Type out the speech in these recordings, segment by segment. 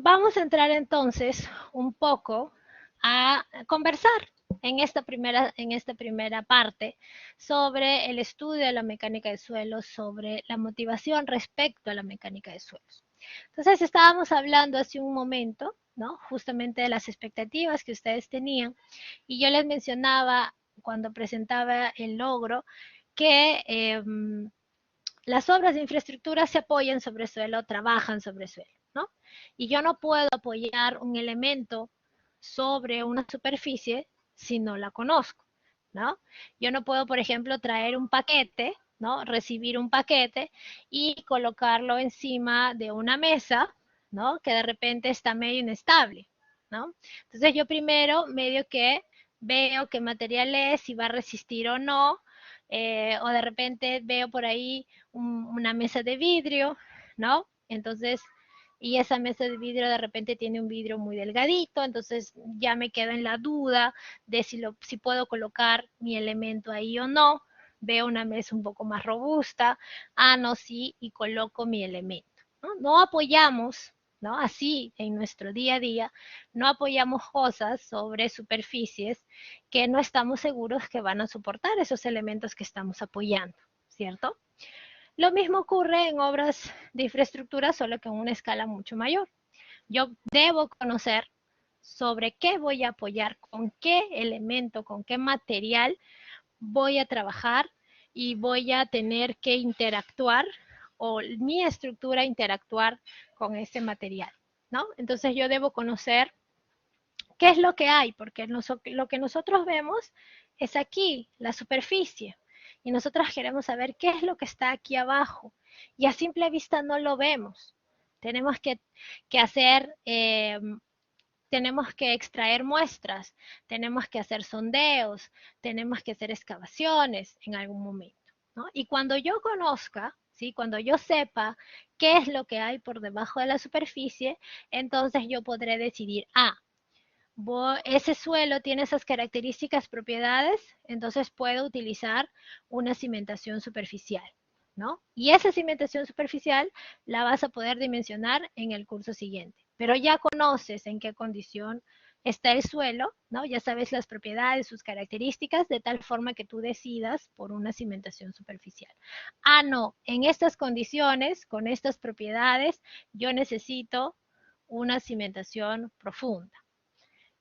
Vamos a entrar entonces un poco a conversar en esta primera parte sobre el estudio de la mecánica de suelos, sobre la motivación respecto a la mecánica de suelos. Entonces estábamos hablando hace un momento, ¿no? Justamente de las expectativas que ustedes tenían y yo les mencionaba cuando presentaba el logro que las obras de infraestructura se apoyan sobre suelo, trabajan sobre suelo, ¿no? Y yo no puedo apoyar un elemento sobre una superficie si no la conozco, ¿no? Yo no puedo, por ejemplo, traer un paquete, ¿no? Recibir un paquete y colocarlo encima de una mesa, ¿no? Que de repente está medio inestable, ¿no? Entonces yo primero medio que veo qué material es, si va a resistir o no, o de repente veo por ahí una mesa de vidrio, ¿no? Entonces, y esa mesa de vidrio de repente tiene un vidrio muy delgadito, entonces ya me quedo en la duda de si puedo colocar mi elemento ahí o no. Veo una mesa un poco más robusta, no, sí, y coloco mi elemento. No apoyamos, ¿no? Así en nuestro día a día, no apoyamos cosas sobre superficies que no estamos seguros que van a soportar esos elementos que estamos apoyando, ¿cierto? Lo mismo ocurre en obras de infraestructura, solo que en una escala mucho mayor. Yo debo conocer sobre qué voy a apoyar, con qué elemento, con qué material voy a trabajar y voy a tener que interactuar o mi estructura interactuar con ese material, ¿no? Entonces yo debo conocer qué es lo que hay, porque lo que nosotros vemos es aquí, la superficie, y nosotros queremos saber qué es lo que está aquí abajo, y a simple vista no lo vemos. Tenemos que hacer, tenemos que extraer muestras, tenemos que hacer sondeos, tenemos que hacer excavaciones en algún momento, ¿no? Y cuando yo conozca, ¿sí? Cuando yo sepa qué es lo que hay por debajo de la superficie, entonces yo podré decidir, ese suelo tiene esas características, propiedades, entonces puedo utilizar una cimentación superficial, ¿no? Y esa cimentación superficial la vas a poder dimensionar en el curso siguiente. Pero ya conoces en qué condición está el suelo, ¿no? Ya sabes las propiedades, sus características, de tal forma que tú decidas por una cimentación superficial. No, en estas condiciones, con estas propiedades, yo necesito una cimentación profunda.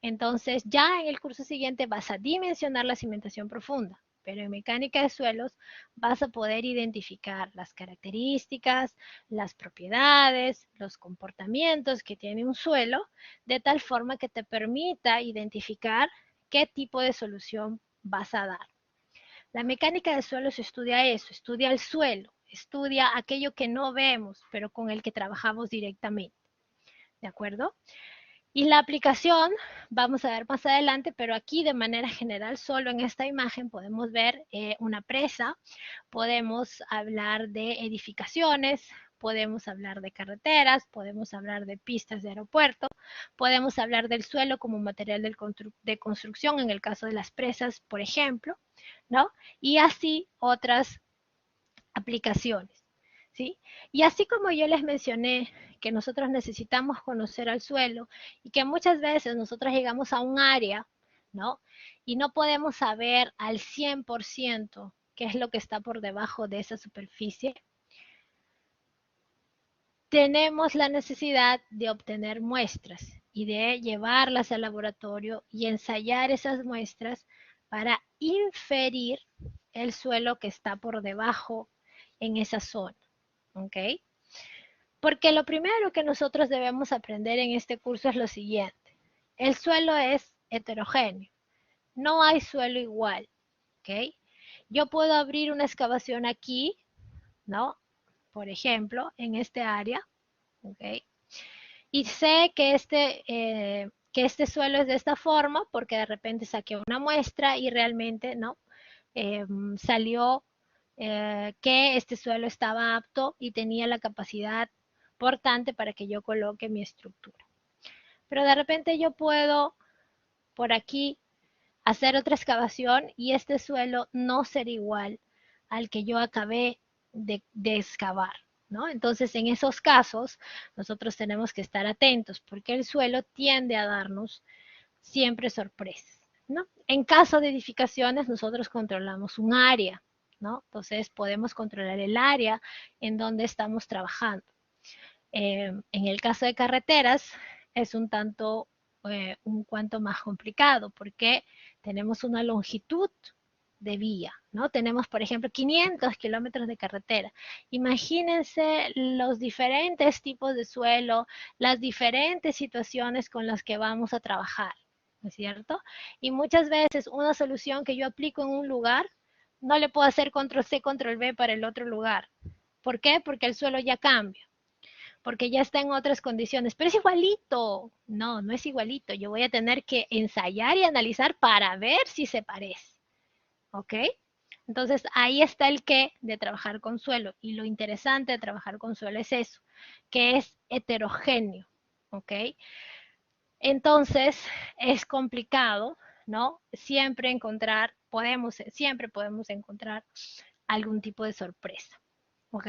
Entonces, ya en el curso siguiente vas a dimensionar la cimentación profunda, pero en mecánica de suelos vas a poder identificar las características, las propiedades, los comportamientos que tiene un suelo, de tal forma que te permita identificar qué tipo de solución vas a dar. La mecánica de suelos estudia eso, estudia el suelo, estudia aquello que no vemos, pero con el que trabajamos directamente. ¿De acuerdo? Y la aplicación, vamos a ver más adelante, pero aquí de manera general, solo en esta imagen podemos ver una presa, podemos hablar de edificaciones, podemos hablar de carreteras, podemos hablar de pistas de aeropuerto, podemos hablar del suelo como material de construcción en el caso de las presas, por ejemplo, ¿no? Y así otras aplicaciones, ¿sí? Y así como yo les mencioné que nosotros necesitamos conocer al suelo y que muchas veces nosotros llegamos a un área, ¿no? Y no podemos saber al 100% qué es lo que está por debajo de esa superficie, tenemos la necesidad de obtener muestras y de llevarlas al laboratorio y ensayar esas muestras para inferir el suelo que está por debajo en esa zona. ¿Ok? Porque lo primero que nosotros debemos aprender en este curso es lo siguiente. El suelo es heterogéneo. No hay suelo igual. ¿Ok? Yo puedo abrir una excavación aquí, ¿no? Por ejemplo, en este área. ¿Ok? Y sé que este suelo es de esta forma porque de repente saqué una muestra y realmente, ¿no? Salió que este suelo estaba apto y tenía la capacidad portante para que yo coloque mi estructura. Pero de repente yo puedo por aquí hacer otra excavación y este suelo no ser igual al que yo acabé de excavar. ¿no? Entonces, en esos casos, nosotros tenemos que estar atentos porque el suelo tiende a darnos siempre sorpresas, ¿no? En caso de edificaciones, nosotros controlamos un área, ¿no? Entonces, podemos controlar el área en donde estamos trabajando. En el caso de carreteras, es un cuanto más complicado porque tenemos una longitud de vía, ¿no? Tenemos, por ejemplo, 500 kilómetros de carretera. Imagínense los diferentes tipos de suelo, las diferentes situaciones con las que vamos a trabajar, ¿no es cierto? Y muchas veces una solución que yo aplico en un lugar, no le puedo hacer control C, control V para el otro lugar. ¿Por qué? Porque el suelo ya cambia, porque ya está en otras condiciones, pero es igualito. No, no es igualito. Yo voy a tener que ensayar y analizar para ver si se parece. ¿Ok? Entonces ahí está el qué de trabajar con suelo. Y lo interesante de trabajar con suelo es eso, que es heterogéneo. ¿Ok? Entonces es complicado, ¿no? Siempre podemos encontrar algún tipo de sorpresa. ¿Ok?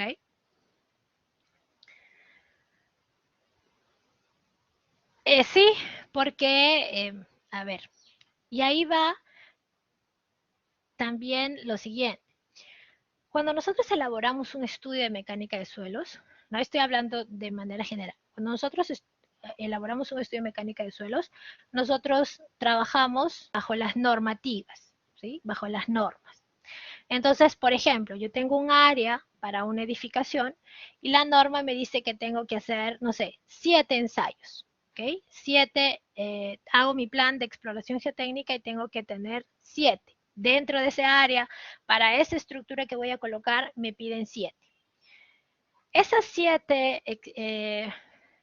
Sí, porque, a ver, y ahí va también lo siguiente. Cuando nosotros elaboramos un estudio de mecánica de suelos, no estoy hablando de manera general, cuando nosotros elaboramos un estudio de mecánica de suelos, nosotros trabajamos bajo las normativas, ¿sí? Bajo las normas. Entonces, por ejemplo, yo tengo un área para una edificación y la norma me dice que tengo que hacer, no sé, 7 ensayos. ¿Ok? 7, hago mi plan de exploración geotécnica y tengo que tener 7. Dentro de ese área, para esa estructura que voy a colocar, me piden 7. Esas 7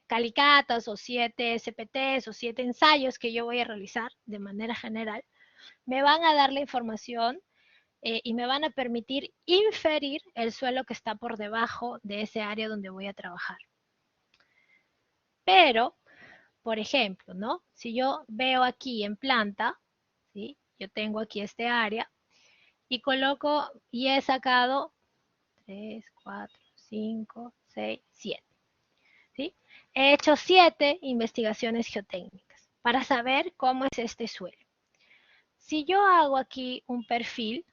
calicatas o 7 SPTs o 7 ensayos que yo voy a realizar de manera general, me van a dar la información y me van a permitir inferir el suelo que está por debajo de ese área donde voy a trabajar. Pero, por ejemplo, ¿no? Si yo veo aquí en planta, ¿sí? Yo tengo aquí este área y coloco y he sacado 3, 4, 5, 6, 7. ¿Sí? He hecho 7 investigaciones geotécnicas para saber cómo es este suelo. Si yo hago aquí un perfil,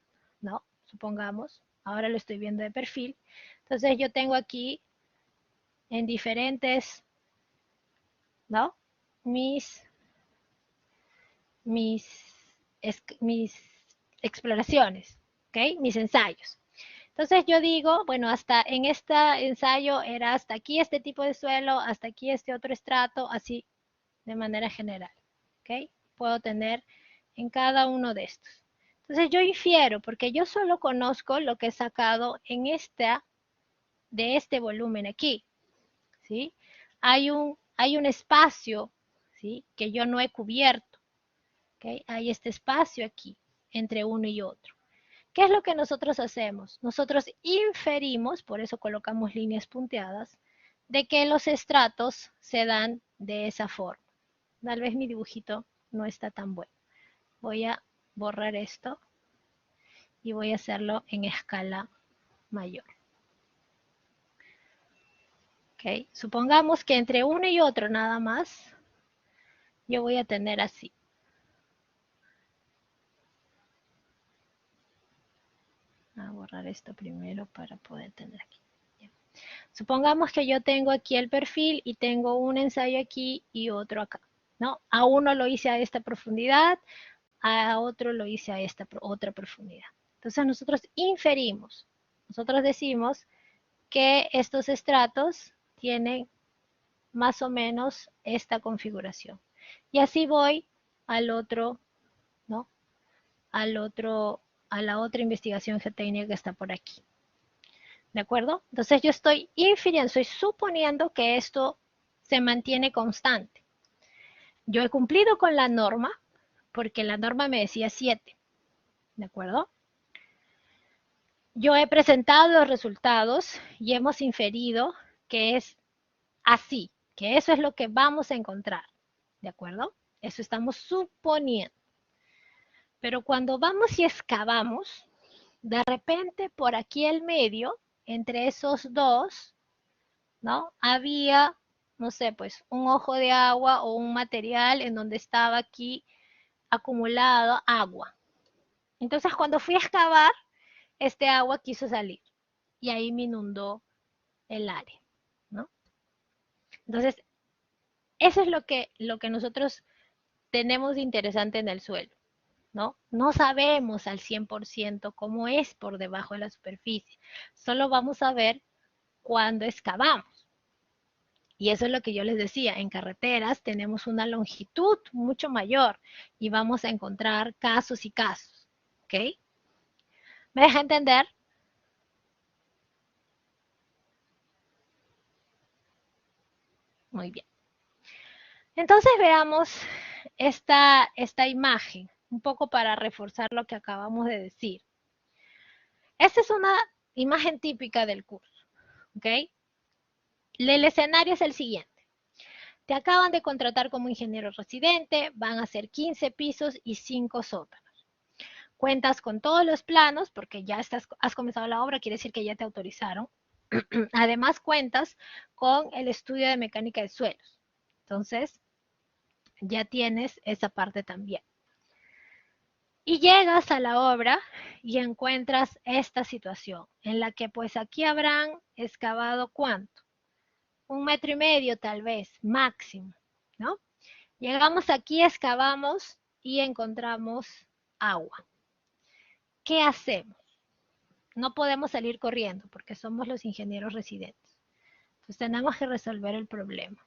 ¿no? Supongamos, ahora lo estoy viendo de perfil, entonces yo tengo aquí en diferentes, ¿no? Mis, mis, mis exploraciones, ¿ok? Mis ensayos. Entonces yo digo, bueno, hasta en este ensayo era hasta aquí este tipo de suelo, hasta aquí este otro estrato, así de manera general, ¿ok? Puedo tener en cada uno de estos. Entonces yo infiero, porque yo solo conozco lo que he sacado en de este volumen aquí, ¿sí? Hay un espacio, ¿sí? Que yo no he cubierto, ¿ok? Hay este espacio aquí, entre uno y otro. ¿Qué es lo que nosotros hacemos? Nosotros inferimos, por eso colocamos líneas punteadas, de que los estratos se dan de esa forma. Tal vez mi dibujito no está tan bueno. Voy a borrar esto y voy a hacerlo en escala mayor. ¿Okay? Supongamos que entre uno y otro nada más, yo voy a tener así. Voy a borrar esto primero para poder tener aquí. Bien. Supongamos que yo tengo aquí el perfil y tengo un ensayo aquí y otro acá. ¿No? A uno lo hice a esta profundidad, a otro lo hice a esta otra profundidad. Entonces nosotros inferimos, nosotros decimos que estos estratos tienen más o menos esta configuración. Y así voy al otro, ¿no? Al otro, a la otra investigación geotécnica que está por aquí. ¿De acuerdo? Entonces yo estoy infiriendo, estoy suponiendo que esto se mantiene constante. Yo he cumplido con la norma porque la norma me decía 7. ¿De acuerdo? Yo he presentado los resultados y hemos inferido que es así, que eso es lo que vamos a encontrar. ¿De acuerdo? Eso estamos suponiendo. Pero cuando vamos y excavamos, de repente por aquí el medio, entre esos dos, ¿no? Había, no sé, pues un ojo de agua o un material en donde estaba aquí acumulado agua. Entonces cuando fui a excavar, este agua quiso salir y ahí me inundó el área, ¿no? Entonces, eso es lo que nosotros tenemos de interesante en el suelo, ¿no? No sabemos al 100% cómo es por debajo de la superficie. Solo vamos a ver cuando excavamos. Y eso es lo que yo les decía, en carreteras tenemos una longitud mucho mayor y vamos a encontrar casos y casos, ¿ok? ¿Me deja entender? Muy bien. Entonces veamos esta imagen, un poco para reforzar lo que acabamos de decir. Esta es una imagen típica del curso, ¿ok? El escenario es el siguiente. Te acaban de contratar como ingeniero residente, van a ser 15 pisos y 5 sótanos. Cuentas con todos los planos, porque ya has comenzado la obra, quiere decir que ya te autorizaron. Además cuentas con el estudio de mecánica de suelos. Entonces, ya tienes esa parte también. Y llegas a la obra y encuentras esta situación, en la que pues aquí habrán excavado ¿cuánto? 1,5 metros tal vez, máximo, ¿no? Llegamos aquí, excavamos y encontramos agua. ¿Qué hacemos? No podemos salir corriendo porque somos los ingenieros residentes. Entonces tenemos que resolver el problema.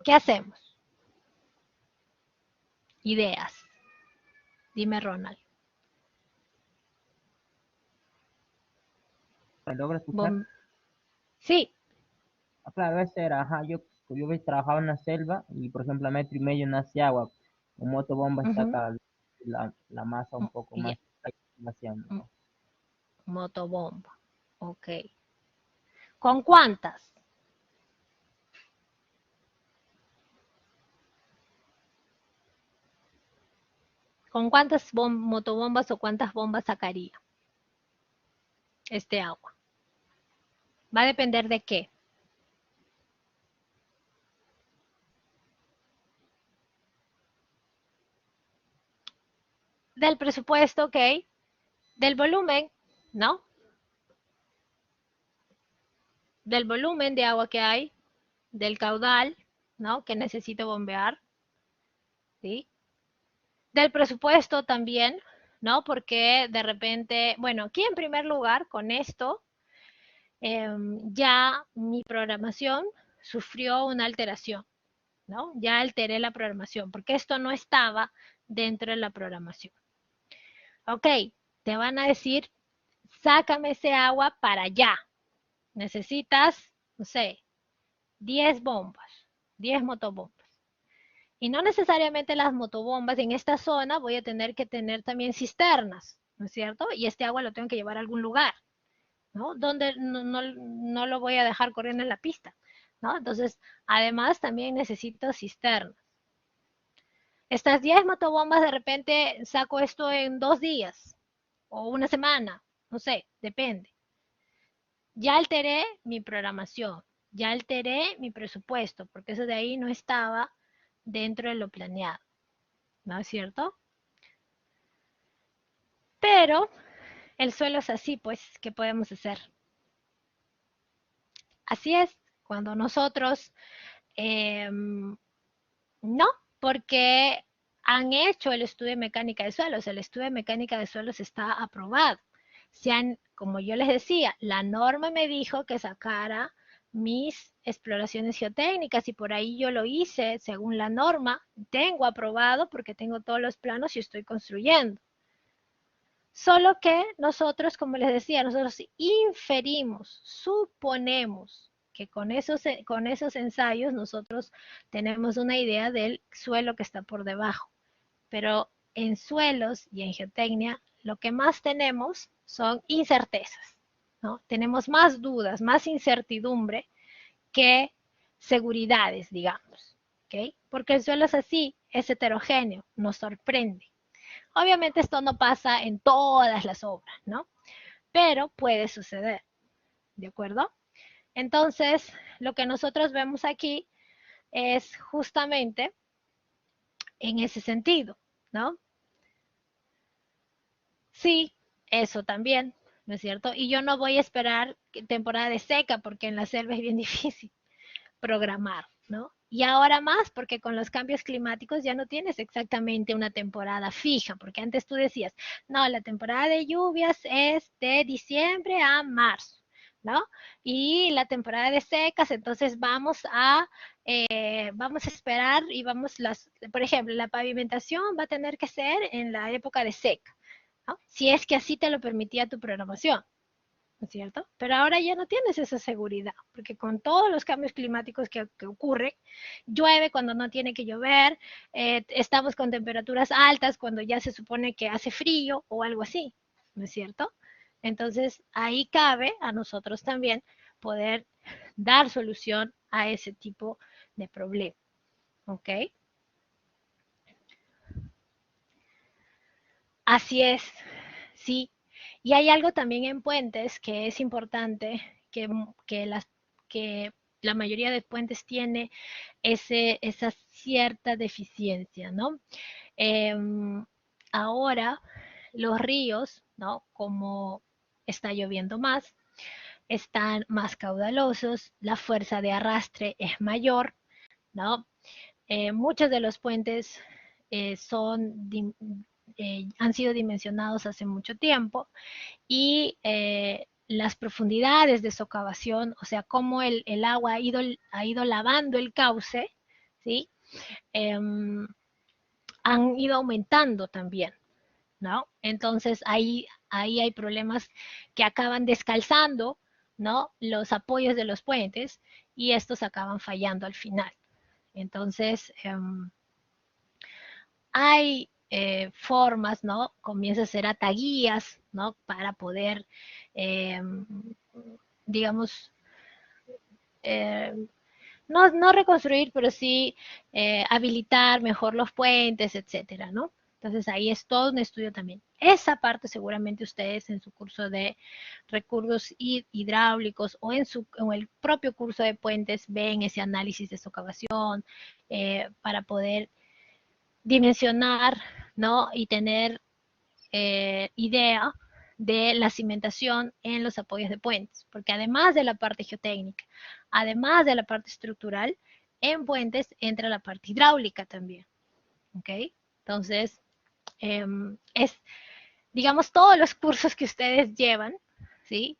¿Qué hacemos? Ideas. Dime, Ronald. ¿Me logra escuchar? Bom sí. Ah, claro, ese era, ajá, yo trabajaba en la selva y, por ejemplo, a 1,5 metros nace agua. Un motobomba Uh-huh. saca la masa un poco Yeah. más vaciando, ¿no? Motobomba. Ok. ¿Con cuántas? ¿Con cuántas motobombas o cuántas bombas sacaría este agua? Va a depender de qué. Del presupuesto, ok. Del volumen, ¿no? Del volumen de agua que hay, del caudal, ¿no? Que necesito bombear, ¿sí? Del presupuesto también, ¿no? Porque de repente, bueno, aquí en primer lugar, con esto, ya mi programación sufrió una alteración, ¿no? Ya alteré la programación, porque esto no estaba dentro de la programación. Ok, te van a decir, sácame ese agua para allá. Necesitas, no sé, 10 bombas, 10 motobombas. Y no necesariamente las motobombas en esta zona voy a tener que tener también cisternas, ¿no es cierto? Y este agua lo tengo que llevar a algún lugar, ¿no? Donde no lo voy a dejar corriendo en la pista, ¿no? Entonces, además también necesito cisternas. Estas 10 motobombas de repente saco esto en 2 días o una semana, no sé, depende. Ya alteré mi programación, ya alteré mi presupuesto, porque eso de ahí no estaba dentro de lo planeado, ¿no es cierto? Pero el suelo es así, pues, ¿qué podemos hacer? Así es, cuando nosotros, no, porque han hecho el estudio de mecánica de suelos, el estudio de mecánica de suelos está aprobado. Como yo les decía, la norma me dijo que sacara mis exploraciones geotécnicas y por ahí yo lo hice según la norma, tengo aprobado porque tengo todos los planos y estoy construyendo. Solo que nosotros, como les decía, nosotros inferimos, suponemos que con esos ensayos nosotros tenemos una idea del suelo que está por debajo. Pero en suelos y en geotecnia lo que más tenemos son incertezas, ¿no? Tenemos más dudas, más incertidumbre que seguridades, digamos, ¿ok? Porque el suelo es así, es heterogéneo, nos sorprende. Obviamente esto no pasa en todas las obras, ¿no? Pero puede suceder, ¿de acuerdo? Entonces, lo que nosotros vemos aquí es justamente en ese sentido, ¿no? Sí, eso también, ¿no es cierto? Y yo no voy a esperar temporada de seca porque en la selva es bien difícil programar, ¿no? Y ahora más porque con los cambios climáticos ya no tienes exactamente una temporada fija, porque antes tú decías, no, la temporada de lluvias es de diciembre a marzo, ¿no? Y la temporada de secas, entonces vamos a esperar y por ejemplo, la pavimentación va a tener que ser en la época de seca, ¿no? Si es que así te lo permitía tu programación, ¿no es cierto? Pero ahora ya no tienes esa seguridad, porque con todos los cambios climáticos que ocurren, llueve cuando no tiene que llover, estamos con temperaturas altas cuando ya se supone que hace frío o algo así, ¿no es cierto? Entonces ahí cabe a nosotros también poder dar solución a ese tipo de problema, ¿ok? Así es, sí. Y hay algo también en puentes que es importante, que, las, que la mayoría de puentes tiene esa cierta deficiencia, ¿no? Eh, Ahora los ríos, ¿no? Como está lloviendo más, están más caudalosos, la fuerza de arrastre es mayor, ¿no? Muchos de los puentes han sido dimensionados hace mucho tiempo y las profundidades de socavación, o sea, cómo el agua ha ido lavando el cauce, ¿sí? Eh, Han ido aumentando también, ¿no? Entonces ahí hay problemas que acaban descalzando, ¿no? Los apoyos de los puentes y estos acaban fallando al final. Entonces, hay formas, ¿no? Comienza a ser ataguías, ¿no? Para poder, eh, digamos, eh, no reconstruir, pero sí habilitar mejor los puentes, etcétera, ¿no? Entonces ahí es todo un estudio también. Esa parte seguramente ustedes en su curso de recursos hidráulicos o en el propio curso de puentes ven ese análisis de socavación para poder dimensionar, ¿no? Y tener idea de la cimentación en los apoyos de puentes, porque además de la parte geotécnica, además de la parte estructural, en puentes entra la parte hidráulica también, ¿ok? Entonces, es, digamos, todos los cursos que ustedes llevan, ¿sí?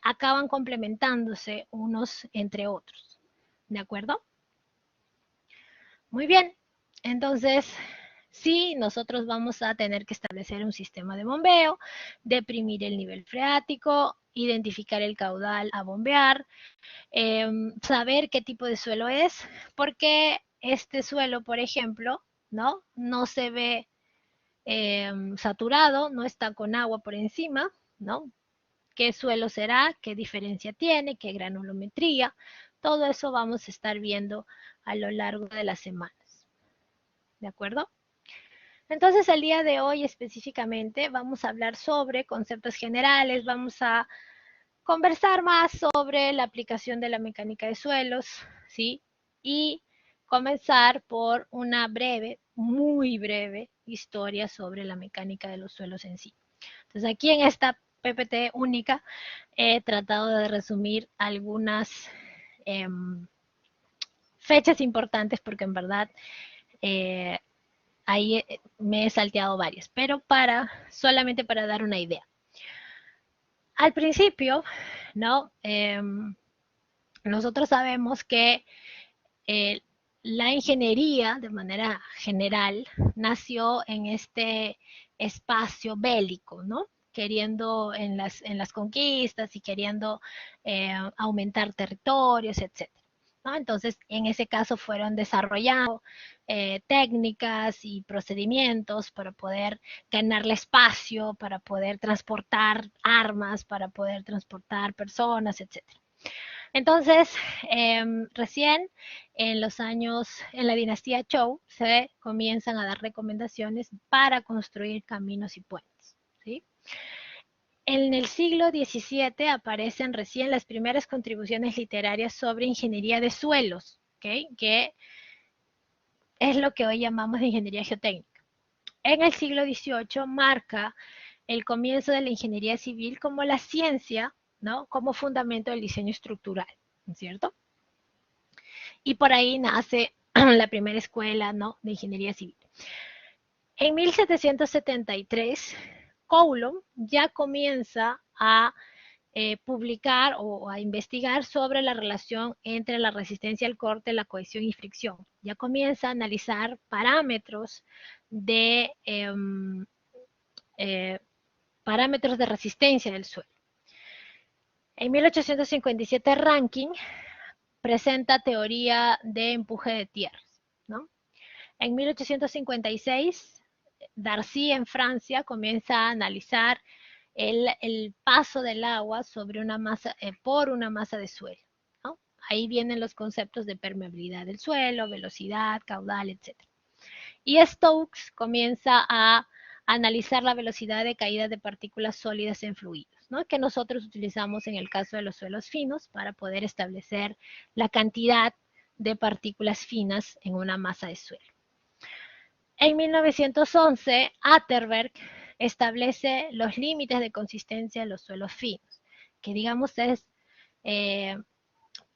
Acaban complementándose unos entre otros, ¿de acuerdo? Muy bien, entonces sí, nosotros vamos a tener que establecer un sistema de bombeo, deprimir el nivel freático, identificar el caudal a bombear, saber qué tipo de suelo es, porque este suelo, por ejemplo, no se ve saturado, no está con agua por encima, ¿no? ¿Qué suelo será? ¿Qué diferencia tiene? ¿Qué granulometría? Todo eso vamos a estar viendo a lo largo de las semanas. ¿De acuerdo? Entonces, el día de hoy específicamente vamos a hablar sobre conceptos generales, vamos a conversar más sobre la aplicación de la mecánica de suelos, ¿sí? Y comenzar por una breve, muy breve historia sobre la mecánica de los suelos en sí. Entonces, aquí en esta PPT única he tratado de resumir algunas eh, fechas importantes porque en verdad eh, ahí me he salteado varias, pero solamente para dar una idea. Al principio, ¿no? Nosotros sabemos que eh, la ingeniería, de manera general, nació en este espacio bélico, ¿no? Queriendo en las conquistas y queriendo aumentar territorios, etcétera. ¿No? Entonces, en ese caso fueron desarrollando técnicas y procedimientos para poder ganar espacio, para poder transportar armas, para poder transportar personas, etcétera. Entonces, recién en la dinastía Zhou, se comienzan a dar recomendaciones para construir caminos y puentes, ¿sí? En el siglo XVII aparecen recién las primeras contribuciones literarias sobre ingeniería de suelos, ¿okay? Que es lo que hoy llamamos de ingeniería geotécnica. En el siglo XVIII marca el comienzo de la ingeniería civil como la ciencia, ¿no? Como fundamento del diseño estructural, ¿no es cierto? Y por ahí nace la primera escuela, ¿no? De ingeniería civil. En 1773, Coulomb ya comienza a publicar o a investigar sobre la relación entre la resistencia al corte, la cohesión y fricción. Ya comienza a analizar parámetros de eh, parámetros de resistencia del suelo. En 1857 Rankine presenta teoría de empuje de tierras, ¿no? En 1856 Darcy en Francia comienza a analizar el paso del agua sobre una masa, por una masa de suelo, ¿no? Ahí vienen los conceptos de permeabilidad del suelo, velocidad, caudal, etc. Y Stokes comienza a analizar la velocidad de caída de partículas sólidas en fluidos, ¿no? Que nosotros utilizamos en el caso de los suelos finos para poder establecer la cantidad de partículas finas en una masa de suelo. En 1911, Atterberg establece los límites de consistencia de los suelos finos, que digamos es eh,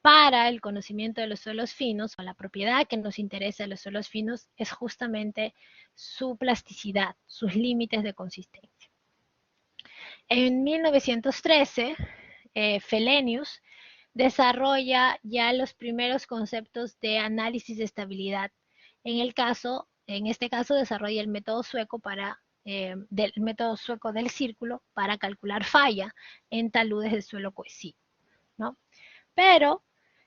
para el conocimiento de los suelos finos, o la propiedad que nos interesa de los suelos finos, es justamente su plasticidad, sus límites de consistencia. En 1913, Felenius desarrolla ya los primeros conceptos de análisis de estabilidad. En este caso desarrolla el método sueco del método sueco del círculo para calcular falla en taludes de suelo cohesivo, ¿no? Pero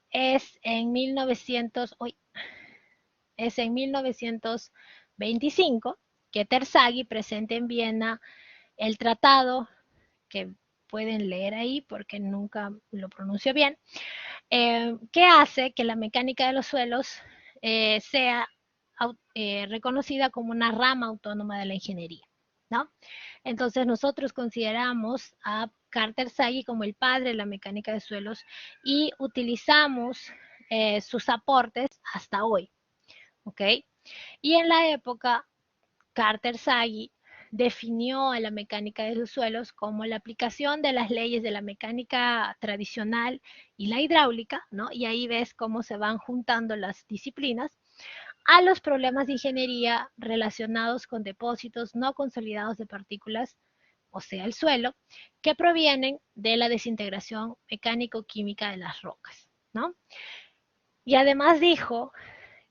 es en 1925 que Terzaghi presenta en Viena el tratado que pueden leer ahí porque nunca lo pronuncio bien, que hace que la mecánica de los suelos sea reconocida como una rama autónoma de la ingeniería, ¿no? Entonces nosotros consideramos a Carter Sagi como el padre de la mecánica de suelos y utilizamos sus aportes hasta hoy, ¿ok? Y en la época, Carter Sagi definió a la mecánica de los suelos como la aplicación de las leyes de la mecánica tradicional y la hidráulica, ¿no? Y ahí ves cómo se van juntando las disciplinas a los problemas de ingeniería relacionados con depósitos no consolidados de partículas, o sea, el suelo, que provienen de la desintegración mecánico-química de las rocas, ¿no? Y además dijo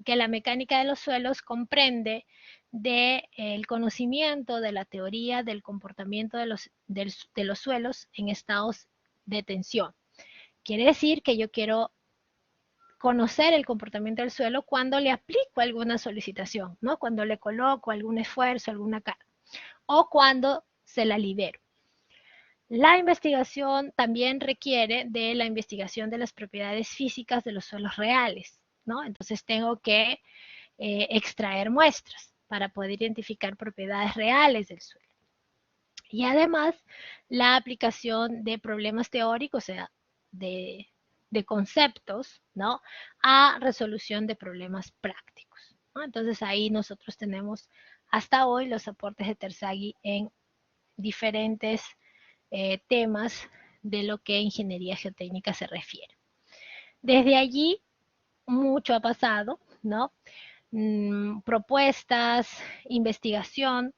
que la mecánica de los suelos comprende del conocimiento de la teoría del comportamiento de los suelos en estados de tensión. Quiere decir que yo quiero conocer el comportamiento del suelo cuando le aplico alguna solicitación, ¿no? Cuando le coloco algún esfuerzo, alguna carga, o cuando se la libero. La investigación también requiere de la investigación de las propiedades físicas de los suelos reales, ¿no? Entonces tengo que extraer muestras para poder identificar propiedades reales del suelo. Y además, la aplicación de problemas teóricos, o sea, de conceptos, ¿no? A resolución de problemas prácticos, ¿no? Entonces ahí nosotros tenemos hasta hoy los aportes de Terzaghi en diferentes temas de lo que ingeniería geotécnica se refiere. Desde allí, mucho ha pasado, ¿no? Propuestas, investigación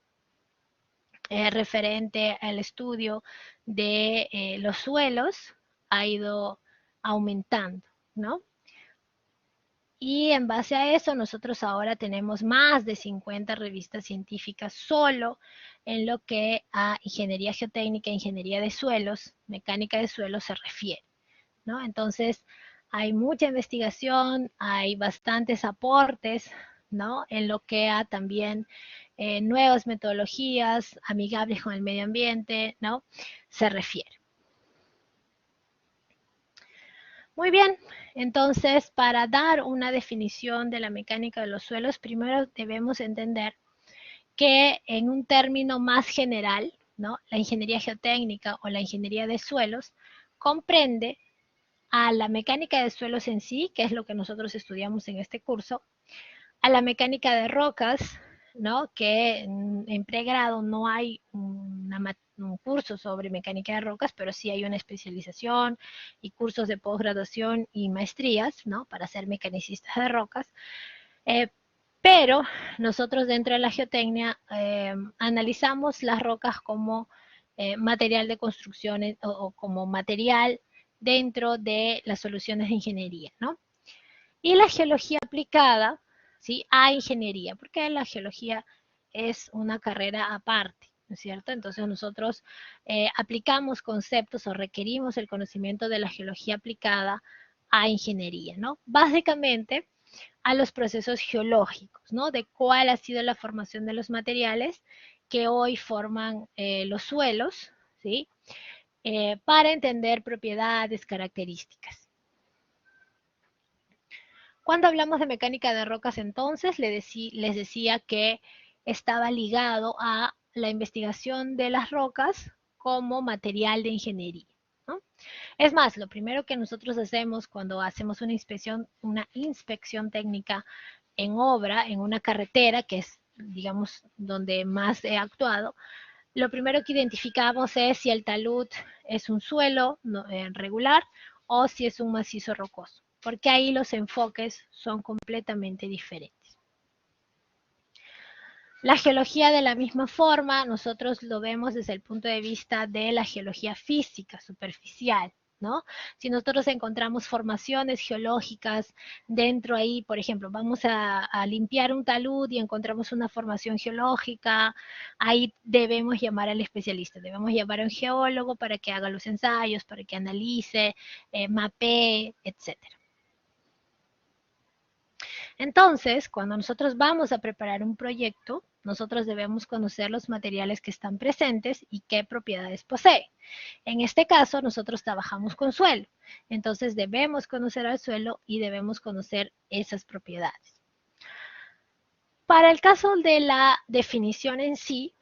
referente al estudio de los suelos ha ido aumentando, ¿no? Y en base a eso, nosotros ahora tenemos más de 50 revistas científicas solo en lo que a ingeniería geotécnica, ingeniería de suelos, mecánica de suelos se refiere, ¿no? Entonces, hay mucha investigación, hay bastantes aportes, ¿no? En lo que a también nuevas metodologías amigables con el medio ambiente, ¿no? Se refiere. Muy bien, entonces para dar una definición de la mecánica de los suelos, primero debemos entender que en un término más general, ¿no? La ingeniería geotécnica o la ingeniería de suelos comprende a la mecánica de suelos en sí, que es lo que nosotros estudiamos en este curso, a la mecánica de rocas, ¿no? Que en pregrado no hay un curso sobre mecánica de rocas, pero sí hay una especialización y cursos de posgraduación y maestrías, ¿no? Para ser mecanicistas de rocas. Eh, pero nosotros dentro de la geotecnia analizamos las rocas como material de construcción o como material dentro de las soluciones de ingeniería, ¿no? Y la geología aplicada, ¿sí? A ingeniería, porque la geología es una carrera aparte, ¿no es cierto? Entonces nosotros aplicamos conceptos o requerimos el conocimiento de la geología aplicada a ingeniería, ¿no? Básicamente a los procesos geológicos, ¿no? De cuál ha sido la formación de los materiales que hoy forman los suelos, ¿sí? Para entender propiedades, características. Cuando hablamos de mecánica de rocas entonces, les decía que estaba ligado a la investigación de las rocas como material de ingeniería, ¿no? Es más, lo primero que nosotros hacemos cuando hacemos una inspección técnica en obra, en una carretera, que es, digamos, donde más he actuado, lo primero que identificamos es si el talud es un suelo regular o si es un macizo rocoso, porque ahí los enfoques son completamente diferentes. La geología de la misma forma, nosotros lo vemos desde el punto de vista de la geología física, superficial, ¿no? Si nosotros encontramos formaciones geológicas dentro ahí, por ejemplo, vamos a limpiar un talud y encontramos una formación geológica, ahí debemos llamar al especialista, debemos llamar a un geólogo para que haga los ensayos, para que analice, mapee, etcétera. Entonces, cuando nosotros vamos a preparar un proyecto, nosotros debemos conocer los materiales que están presentes y qué propiedades posee. En este caso, nosotros trabajamos con suelo. Entonces, debemos conocer al suelo y debemos conocer esas propiedades. Para el caso de la definición en sí,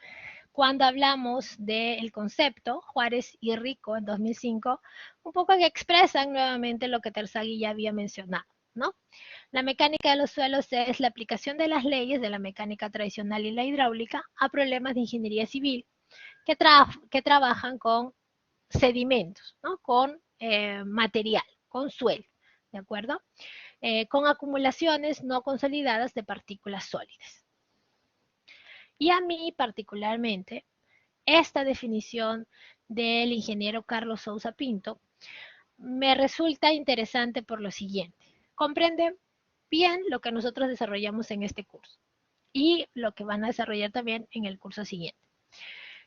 cuando hablamos del concepto, Juárez y Rico en 2005, un poco que expresan nuevamente lo que Terzaghi ya había mencionado, ¿no? La mecánica de los suelos es la aplicación de las leyes de la mecánica tradicional y la hidráulica a problemas de ingeniería civil que trabajan con sedimentos, ¿no? Con material, con suelo, ¿de acuerdo? Con acumulaciones no consolidadas de partículas sólidas. Y a mí particularmente, esta definición del ingeniero Carlos Sousa Pinto me resulta interesante por lo siguiente. Comprende bien lo que nosotros desarrollamos en este curso y lo que van a desarrollar también en el curso siguiente.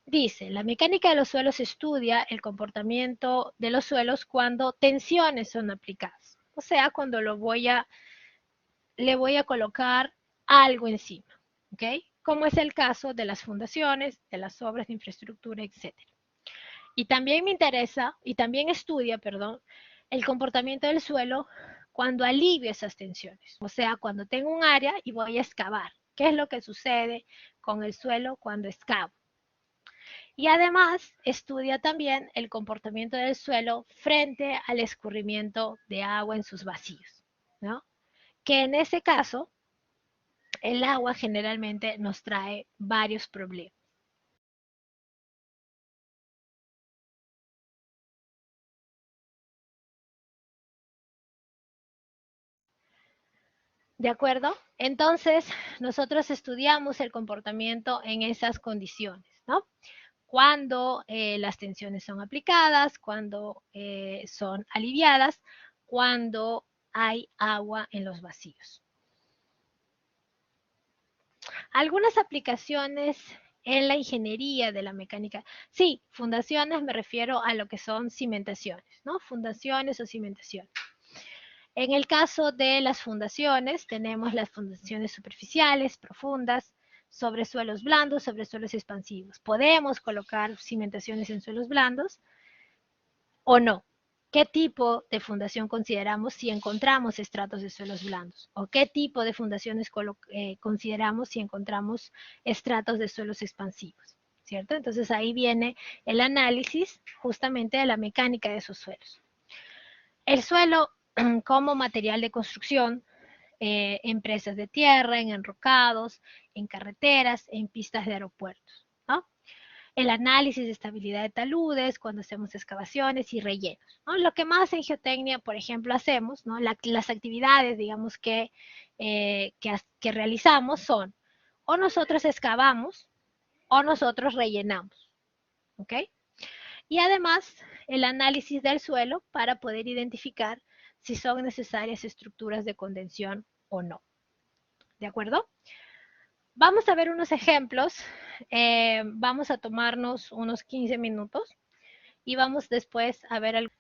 Dice, la mecánica de los suelos estudia el comportamiento de los suelos cuando tensiones son aplicadas. O sea, cuando le voy a colocar algo encima, ¿ok? Como es el caso de las fundaciones, de las obras de infraestructura, etcétera. Y también me interesa, y también estudia, perdón, el comportamiento del suelo cuando alivio esas tensiones. O sea, cuando tengo un área y voy a excavar. ¿Qué es lo que sucede con el suelo cuando excavo? Y además estudia también el comportamiento del suelo frente al escurrimiento de agua en sus vacíos, ¿no? Que en ese caso, el agua generalmente nos trae varios problemas. ¿De acuerdo? Entonces, nosotros estudiamos el comportamiento en esas condiciones, ¿no? Cuando las tensiones son aplicadas, cuando son aliviadas, cuando hay agua en los vacíos. Algunas aplicaciones en la ingeniería de la mecánica. Sí, fundaciones me refiero a lo que son cimentaciones, ¿no? Fundaciones o cimentaciones. En el caso de las fundaciones, tenemos las fundaciones superficiales, profundas, sobre suelos blandos, sobre suelos expansivos. Podemos colocar cimentaciones en suelos blandos o no. ¿Qué tipo de fundación consideramos si encontramos estratos de suelos blandos? ¿O qué tipo de fundaciones consideramos si encontramos estratos de suelos expansivos? ¿cierto? Entonces ahí viene el análisis justamente de la mecánica de esos suelos. El suelo como material de construcción, en presas de tierra, en enrocados, en carreteras, en pistas de aeropuertos, ¿no? El análisis de estabilidad de taludes, cuando hacemos excavaciones y rellenos, ¿no? Lo que más en geotecnia, por ejemplo, hacemos, ¿no? Las actividades, digamos, que realizamos son o nosotros excavamos o nosotros rellenamos, ¿ok? Y además el análisis del suelo para poder identificar si son necesarias estructuras de contención o no. ¿De acuerdo? Vamos a ver unos ejemplos. Vamos a tomarnos unos 15 minutos y vamos después a ver algo.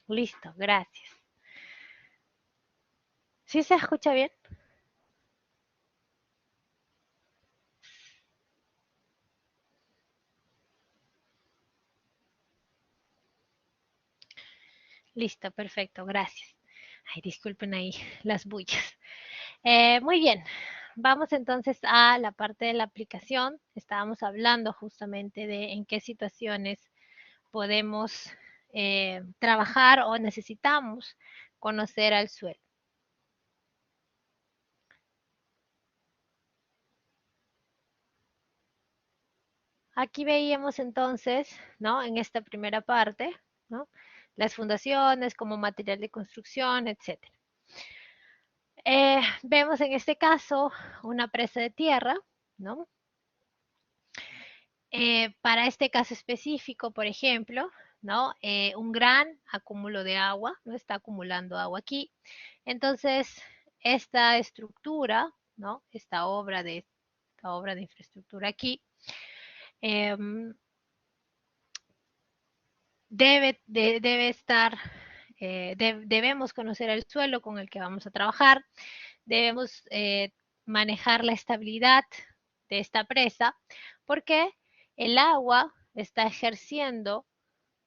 Listo, gracias. ¿Sí se escucha bien? Listo, perfecto, gracias. Ay, disculpen ahí las bullas. Muy bien, vamos entonces a la parte de la aplicación. Estábamos hablando justamente de en qué situaciones podemos trabajar o necesitamos conocer al suelo. Aquí veíamos entonces, ¿no? En esta primera parte, ¿no? Las fundaciones como material de construcción, etcétera. Vemos en este caso una presa de tierra, ¿no? Para este caso específico, por ejemplo, ¿no? Un gran acúmulo de agua, ¿no? Está acumulando agua aquí. Entonces, esta estructura, ¿no? Esta obra de infraestructura aquí, eh, debe estar, debemos conocer el suelo con el que vamos a trabajar, debemos manejar la estabilidad de esta presa, porque el agua está ejerciendo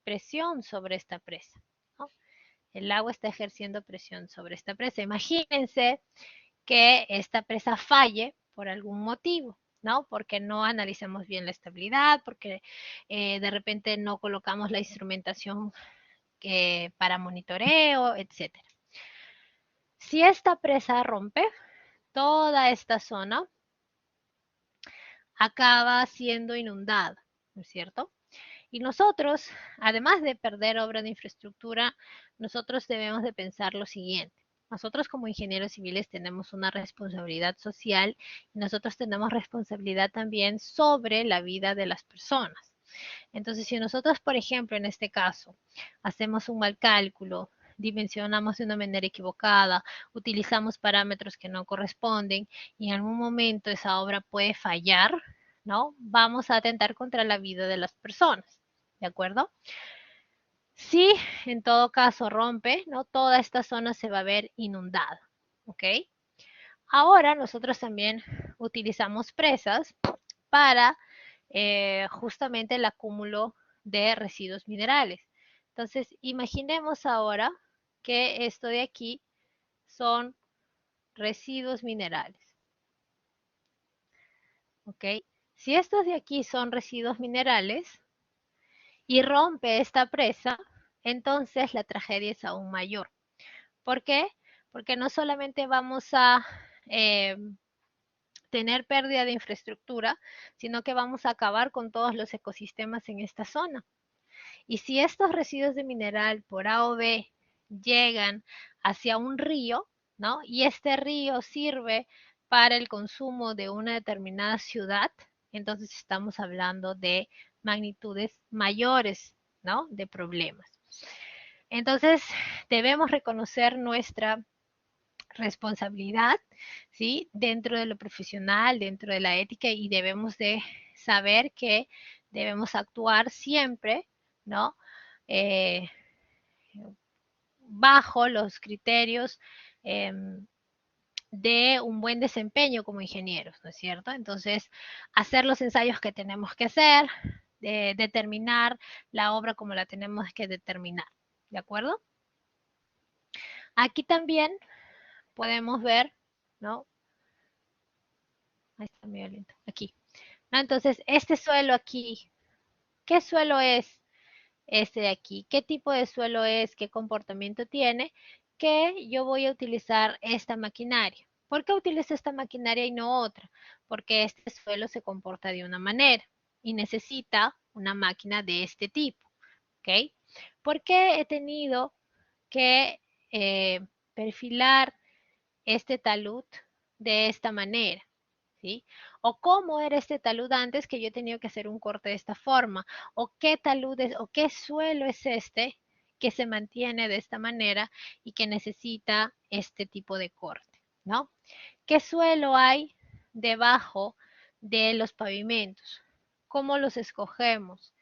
presión sobre esta presa, ¿no? El agua está ejerciendo presión sobre esta presa. Imagínense que esta presa falle por algún motivo, ¿no? Porque no analizamos bien la estabilidad, porque de repente no colocamos la instrumentación para monitoreo, etcétera. Si esta presa rompe, toda esta zona acaba siendo inundada, ¿no es cierto? Y nosotros, además de perder obra de infraestructura, nosotros debemos de pensar lo siguiente. Nosotros como ingenieros civiles tenemos una responsabilidad social y nosotros tenemos responsabilidad también sobre la vida de las personas. Entonces, si nosotros, por ejemplo, en este caso, hacemos un mal cálculo, dimensionamos de una manera equivocada, utilizamos parámetros que no corresponden y en algún momento esa obra puede fallar, ¿no? Vamos a atentar contra la vida de las personas, ¿de acuerdo? Si en todo caso rompe, ¿no? Toda esta zona se va a ver inundada, ¿ok? Ahora nosotros también utilizamos presas para justamente el acúmulo de residuos minerales. Entonces, imaginemos ahora que esto de aquí son residuos minerales. ¿Ok? Si estos de aquí son residuos minerales y rompe esta presa, entonces la tragedia es aún mayor. ¿Por qué? Porque no solamente vamos a tener pérdida de infraestructura, sino que vamos a acabar con todos los ecosistemas en esta zona. Y si estos residuos de mineral por A o B llegan hacia un río, ¿no? Y este río sirve para el consumo de una determinada ciudad, entonces estamos hablando de magnitudes mayores, ¿no? De problemas. Entonces, debemos reconocer nuestra responsabilidad, ¿sí? Dentro de lo profesional, dentro de la ética y debemos de saber que debemos actuar siempre, ¿no? Eh, bajo los criterios eh, de un buen desempeño como ingenieros, ¿no es cierto? Entonces, hacer los ensayos que tenemos que hacer, determinar la obra como la tenemos que determinar, ¿de acuerdo? Aquí también podemos ver, ¿no? Ahí está medio lento. Aquí. ¿No? Entonces, este suelo aquí, ¿qué suelo es este de aquí? ¿Qué tipo de suelo es? ¿Qué comportamiento tiene? Que yo voy a utilizar esta maquinaria. ¿Por qué utilizo esta maquinaria y no otra? Porque este suelo se comporta de una manera y necesita una máquina de este tipo. ¿Ok? ¿Por qué he tenido que perfilar este talud de esta manera? ¿Sí? O cómo era este talud antes que yo he tenido que hacer un corte de esta forma, o qué talud es, o qué suelo es este que se mantiene de esta manera y que necesita este tipo de corte, ¿no? ¿Qué suelo hay debajo de los pavimentos? ¿Cómo los escogemos?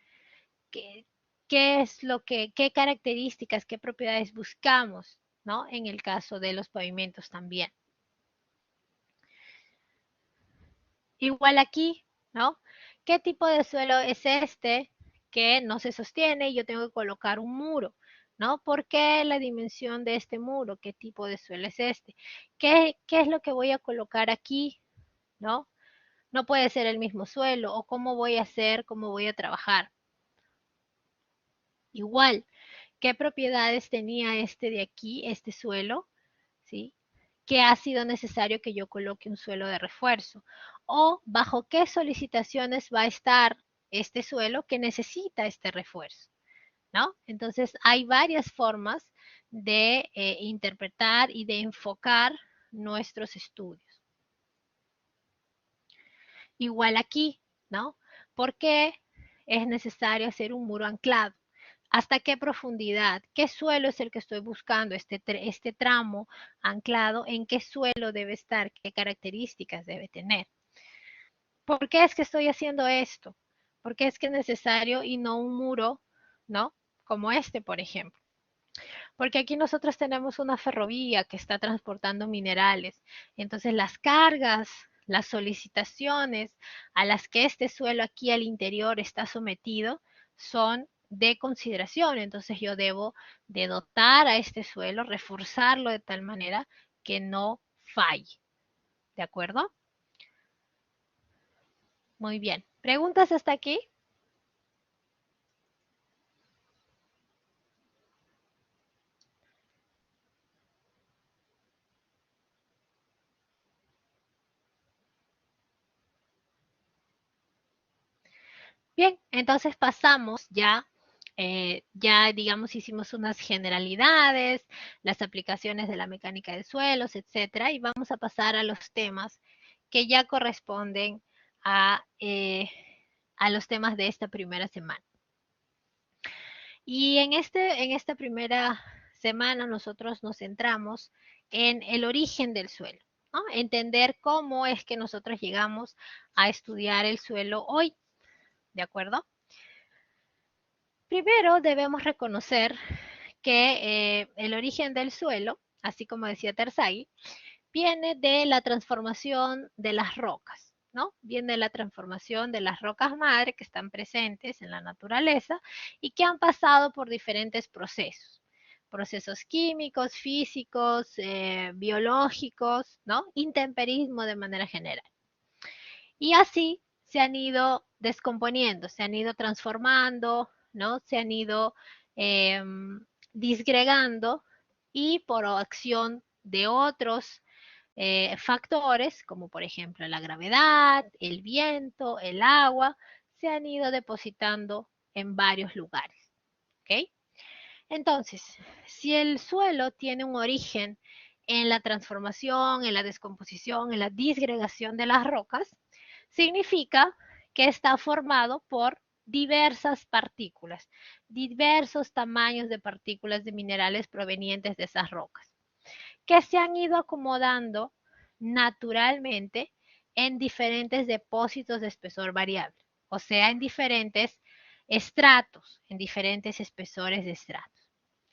¿Qué, qué es lo que, qué características, qué propiedades buscamos, ¿no? En el caso de los pavimentos también. Igual aquí, ¿no? ¿Qué tipo de suelo es este que no se sostiene y yo tengo que colocar un muro? ¿No? ¿Por qué la dimensión de este muro? ¿Qué tipo de suelo es este? ¿Qué es lo que voy a colocar aquí? ¿No? No puede ser el mismo suelo o cómo voy a hacer, cómo voy a trabajar. Igual, ¿qué propiedades tenía este de aquí, este suelo? ¿Sí? Que ha sido necesario que yo coloque un suelo de refuerzo o bajo qué solicitaciones va a estar este suelo que necesita este refuerzo, ¿no? Entonces hay varias formas de interpretar y de enfocar nuestros estudios. Igual aquí, ¿no? ¿Por qué es necesario hacer un muro anclado? ¿Hasta qué profundidad? ¿Qué suelo es el que estoy buscando? Este tramo anclado, ¿en qué suelo debe estar? ¿Qué características debe tener? ¿Por qué es que estoy haciendo esto? ¿Por qué es que es necesario y no un muro, ¿no? Como este, por ejemplo. Porque aquí nosotros tenemos una ferrovía que está transportando minerales. Entonces las cargas, las solicitaciones a las que este suelo aquí al interior está sometido son de consideración. Entonces yo debo de dotar a este suelo, reforzarlo de tal manera que no falle. ¿De acuerdo? Muy bien. ¿Preguntas hasta aquí? Bien, entonces pasamos ya digamos hicimos unas generalidades, las aplicaciones de la mecánica de suelos, etcétera, y vamos a pasar a los temas que ya corresponden a los temas de esta primera semana. Y en esta primera semana nosotros nos centramos en el origen del suelo, ¿no? Entender cómo es que nosotros llegamos a estudiar el suelo hoy, ¿de acuerdo? Primero debemos reconocer que el origen del suelo, así como decía Terzaghi, viene de la transformación de las rocas, ¿no? Viene de la transformación de las rocas madre que están presentes en la naturaleza y que han pasado por diferentes procesos. Procesos químicos, físicos, biológicos, ¿no? Intemperismo de manera general. Y así se han ido descomponiendo, se han ido transformando, ¿no? Se han ido eh, disgregando y por acción de otros factores, como por ejemplo la gravedad, el viento, el agua, se han ido depositando en varios lugares. ¿Ok? Entonces, si el suelo tiene un origen en la transformación, en la descomposición, en la disgregación de las rocas, significa que está formado por diversas partículas, diversos tamaños de partículas de minerales provenientes de esas rocas, que se han ido acomodando naturalmente en diferentes depósitos de espesor variable, o sea, en diferentes estratos, en diferentes espesores de estratos.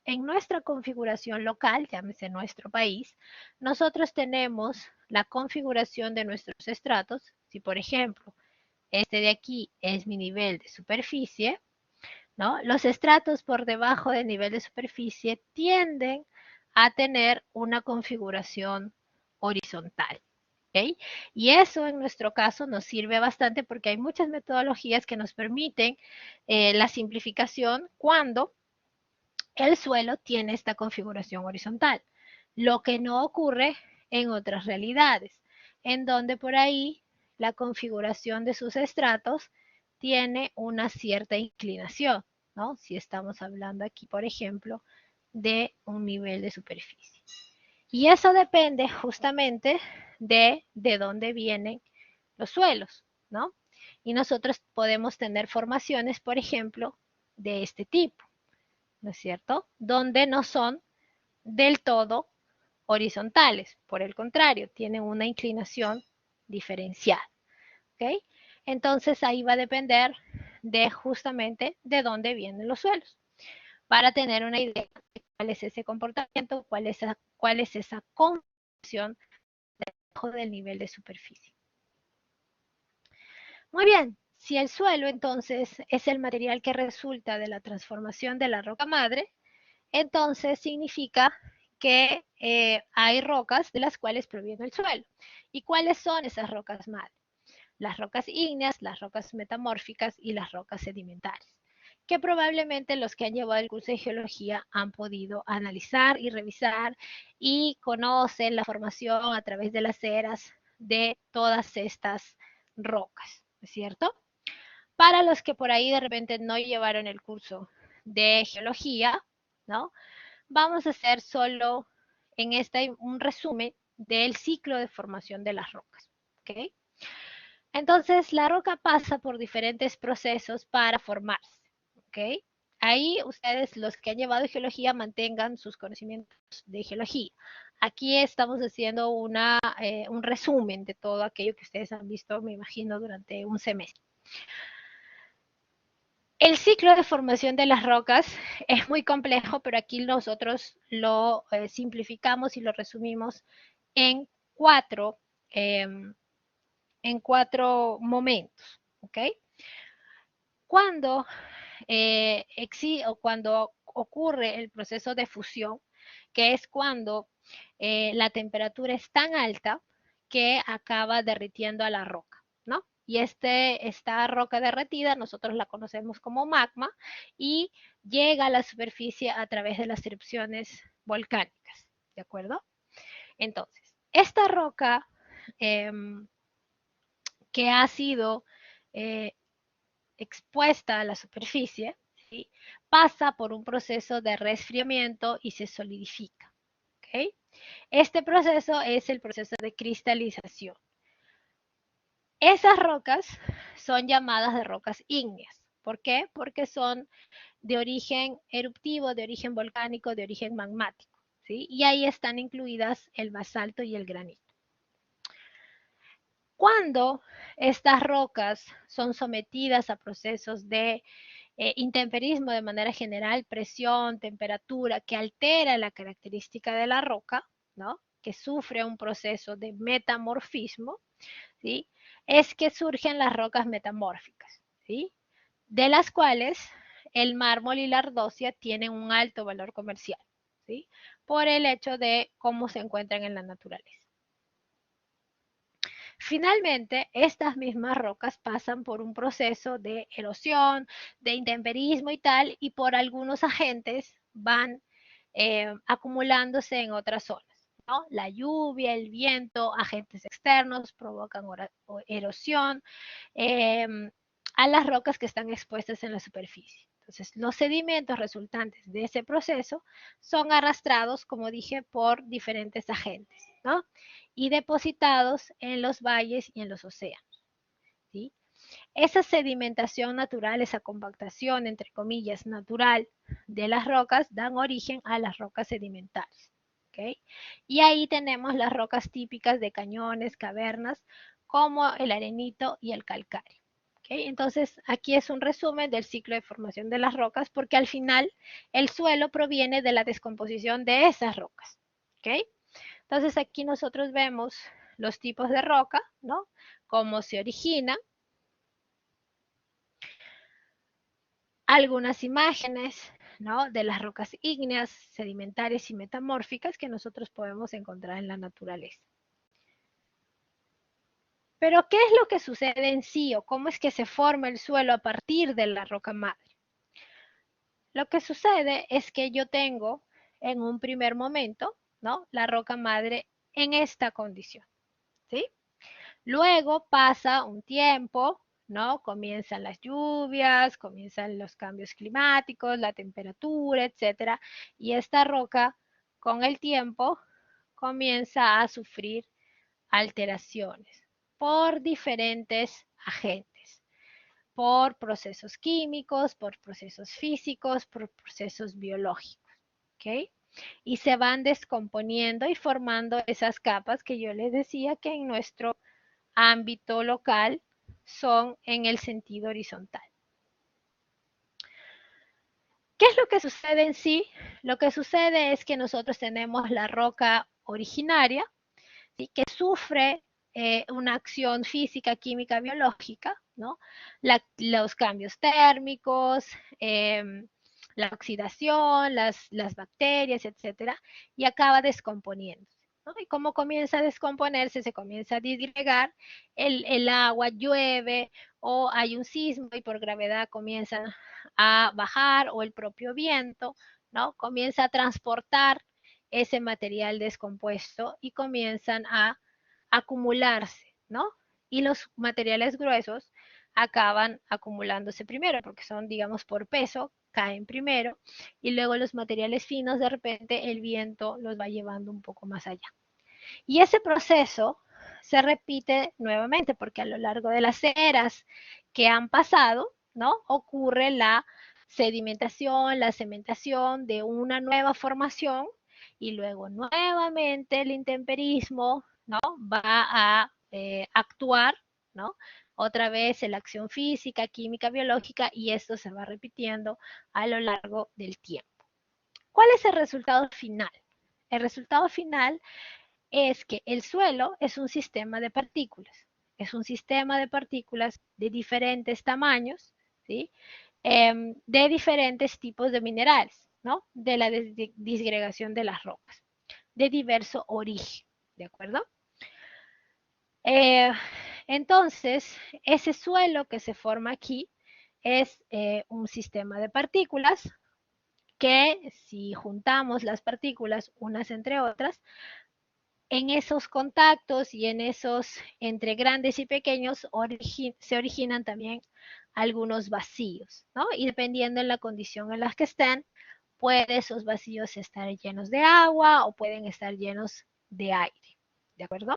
En nuestra configuración local, llámese nuestro país, nosotros tenemos la configuración de nuestros estratos. Si, por ejemplo, este de aquí es mi nivel de superficie, ¿no? Los estratos por debajo del nivel de superficie tienden a tener una configuración horizontal. ¿ok? Y eso en nuestro caso nos sirve bastante porque hay muchas metodologías que nos permiten la simplificación cuando el suelo tiene esta configuración horizontal, lo que no ocurre en otras realidades, en donde por ahí la configuración de sus estratos tiene una cierta inclinación, ¿no? Si estamos hablando aquí, por ejemplo, de un nivel de superficie. Y eso depende justamente de dónde vienen los suelos, ¿no? Y nosotros podemos tener formaciones, por ejemplo, de este tipo, ¿no es cierto? Donde no son del todo horizontales, por el contrario, tienen una inclinación diferencial, ¿ok? Entonces ahí va a depender de justamente de dónde vienen los suelos, para tener una idea de cuál es ese comportamiento, cuál es esa configuración debajo del nivel de superficie. Muy bien, si el suelo entonces es el material que resulta de la transformación de la roca madre, entonces significa que hay rocas de las cuales proviene el suelo. ¿Y cuáles son esas rocas madre? Las rocas ígneas, las rocas metamórficas y las rocas sedimentarias, que probablemente los que han llevado el curso de geología han podido analizar y revisar y conocen la formación a través de las eras de todas estas rocas, ¿es cierto? Para los que por ahí de repente no llevaron el curso de geología, ¿no? Vamos a hacer solo en este un resumen del ciclo de formación de las rocas, ¿ok? Entonces, la roca pasa por diferentes procesos para formarse, ¿ok? Ahí ustedes, los que han llevado geología, mantengan sus conocimientos de geología. Aquí estamos haciendo un resumen de todo aquello que ustedes han visto, me imagino, durante un semestre. El ciclo de formación de las rocas es muy complejo, pero aquí nosotros lo simplificamos y lo resumimos en cuatro, eh, en cuatro momentos, ¿ok? Cuando, cuando ocurre el proceso de fusión, que es cuando la temperatura es tan alta que acaba derritiendo a la roca, ¿no? Y esta roca derretida nosotros la conocemos como magma y llega a la superficie a través de las erupciones volcánicas, ¿de acuerdo? Entonces, esta roca eh, que ha sido eh, expuesta a la superficie, ¿sí? Pasa por un proceso de resfriamiento y se solidifica, ¿ok? Este proceso es el proceso de cristalización. Esas rocas son llamadas de rocas ígneas. ¿Por qué? Porque son de origen eruptivo, de origen volcánico, de origen magmático, ¿sí? Y ahí están incluidas el basalto y el granito. Cuando estas rocas son sometidas a procesos de intemperismo de manera general, presión, temperatura, que altera la característica de la roca, ¿no? Que sufre un proceso de metamorfismo, ¿sí? Es que surgen las rocas metamórficas, ¿sí? De las cuales el mármol y la ardósia tienen un alto valor comercial, ¿sí? Por el hecho de cómo se encuentran en la naturaleza. Finalmente, estas mismas rocas pasan por un proceso de erosión, de intemperismo y tal, y por algunos agentes van acumulándose en otras zonas, ¿no? La lluvia, el viento, agentes externos provocan erosión eh, a las rocas que están expuestas en la superficie. Entonces, los sedimentos resultantes de ese proceso son arrastrados, como dije, por diferentes agentes, ¿no? Y depositados en los valles y en los océanos, ¿sí? Esa sedimentación natural, esa compactación, entre comillas, natural de las rocas, dan origen a las rocas sedimentarias, ¿ok? Y ahí tenemos las rocas típicas de cañones, cavernas, como el arenito y el calcáreo. ¿Okay? Entonces, aquí es un resumen del ciclo de formación de las rocas, porque al final el suelo proviene de la descomposición de esas rocas. ¿Okay? Entonces, aquí nosotros vemos los tipos de roca, ¿no? Cómo se originan, algunas imágenes, ¿no? De las rocas ígneas, sedimentarias y metamórficas que nosotros podemos encontrar en la naturaleza. Pero, ¿qué es lo que sucede en sí o cómo es que se forma el suelo a partir de la roca madre? Lo que sucede es que yo tengo en un primer momento, ¿no? La roca madre en esta condición, ¿sí? Luego pasa un tiempo, ¿no? Comienzan las lluvias, comienzan los cambios climáticos, la temperatura, etcétera, y esta roca con el tiempo comienza a sufrir alteraciones por diferentes agentes, por procesos químicos, por procesos físicos, por procesos biológicos, ¿ok? Y se van descomponiendo y formando esas capas que yo les decía que en nuestro ámbito local son en el sentido horizontal. ¿Qué es lo que sucede en sí? Lo que sucede es que nosotros tenemos la roca originaria, ¿sí? Que sufre una acción física, química, biológica, ¿no? Los cambios térmicos, la oxidación, las bacterias, etcétera, y acaba descomponiéndose, ¿no? Y como comienza a descomponerse, se comienza a disgregar, el agua llueve o hay un sismo y por gravedad comienzan a bajar o el propio viento, ¿no? Comienza a transportar ese material descompuesto y comienzan a acumularse, ¿no? Y los materiales gruesos acaban acumulándose primero, porque son, digamos, por peso, caen primero, y luego los materiales finos, de repente, el viento los va llevando un poco más allá. Y ese proceso se repite nuevamente, porque a lo largo de las eras que han pasado, ¿no? Ocurre la sedimentación, la cementación de una nueva formación y luego nuevamente el intemperismo, ¿no? Va a actuar, ¿no? Otra vez la acción física, química, biológica y esto se va repitiendo a lo largo del tiempo. ¿Cuál es el resultado final? El resultado final es que el suelo es un sistema de partículas. Es un sistema de partículas de diferentes tamaños, ¿sí? De diferentes tipos de minerales, ¿no? De la disgregación de las rocas, de diverso origen, ¿de acuerdo? Eh, entonces, ese suelo que se forma aquí es un sistema de partículas que si juntamos las partículas unas entre otras, en esos contactos y en esos entre grandes y pequeños se originan también algunos vacíos, ¿no? Y dependiendo de la condición en la que estén, pueden esos vacíos estar llenos de agua o pueden estar llenos de aire, ¿de acuerdo?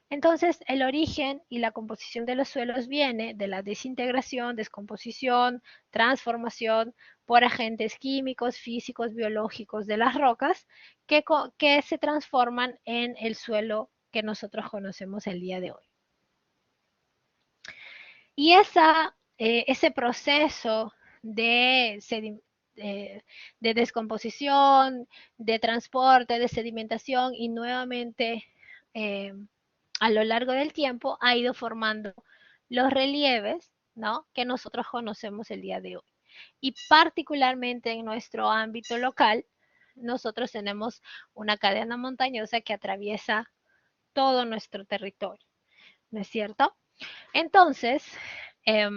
Entonces, el origen y la composición de los suelos viene de la desintegración, descomposición, transformación por agentes químicos, físicos, biológicos de las rocas que se transforman en el suelo que nosotros conocemos el día de hoy. Y ese proceso de, de descomposición, de transporte, de sedimentación y nuevamente a lo largo del tiempo ha ido formando los relieves, ¿no? Que nosotros conocemos el día de hoy. Y particularmente en nuestro ámbito local, nosotros tenemos una cadena montañosa que atraviesa todo nuestro territorio, ¿no es cierto? Entonces, eh,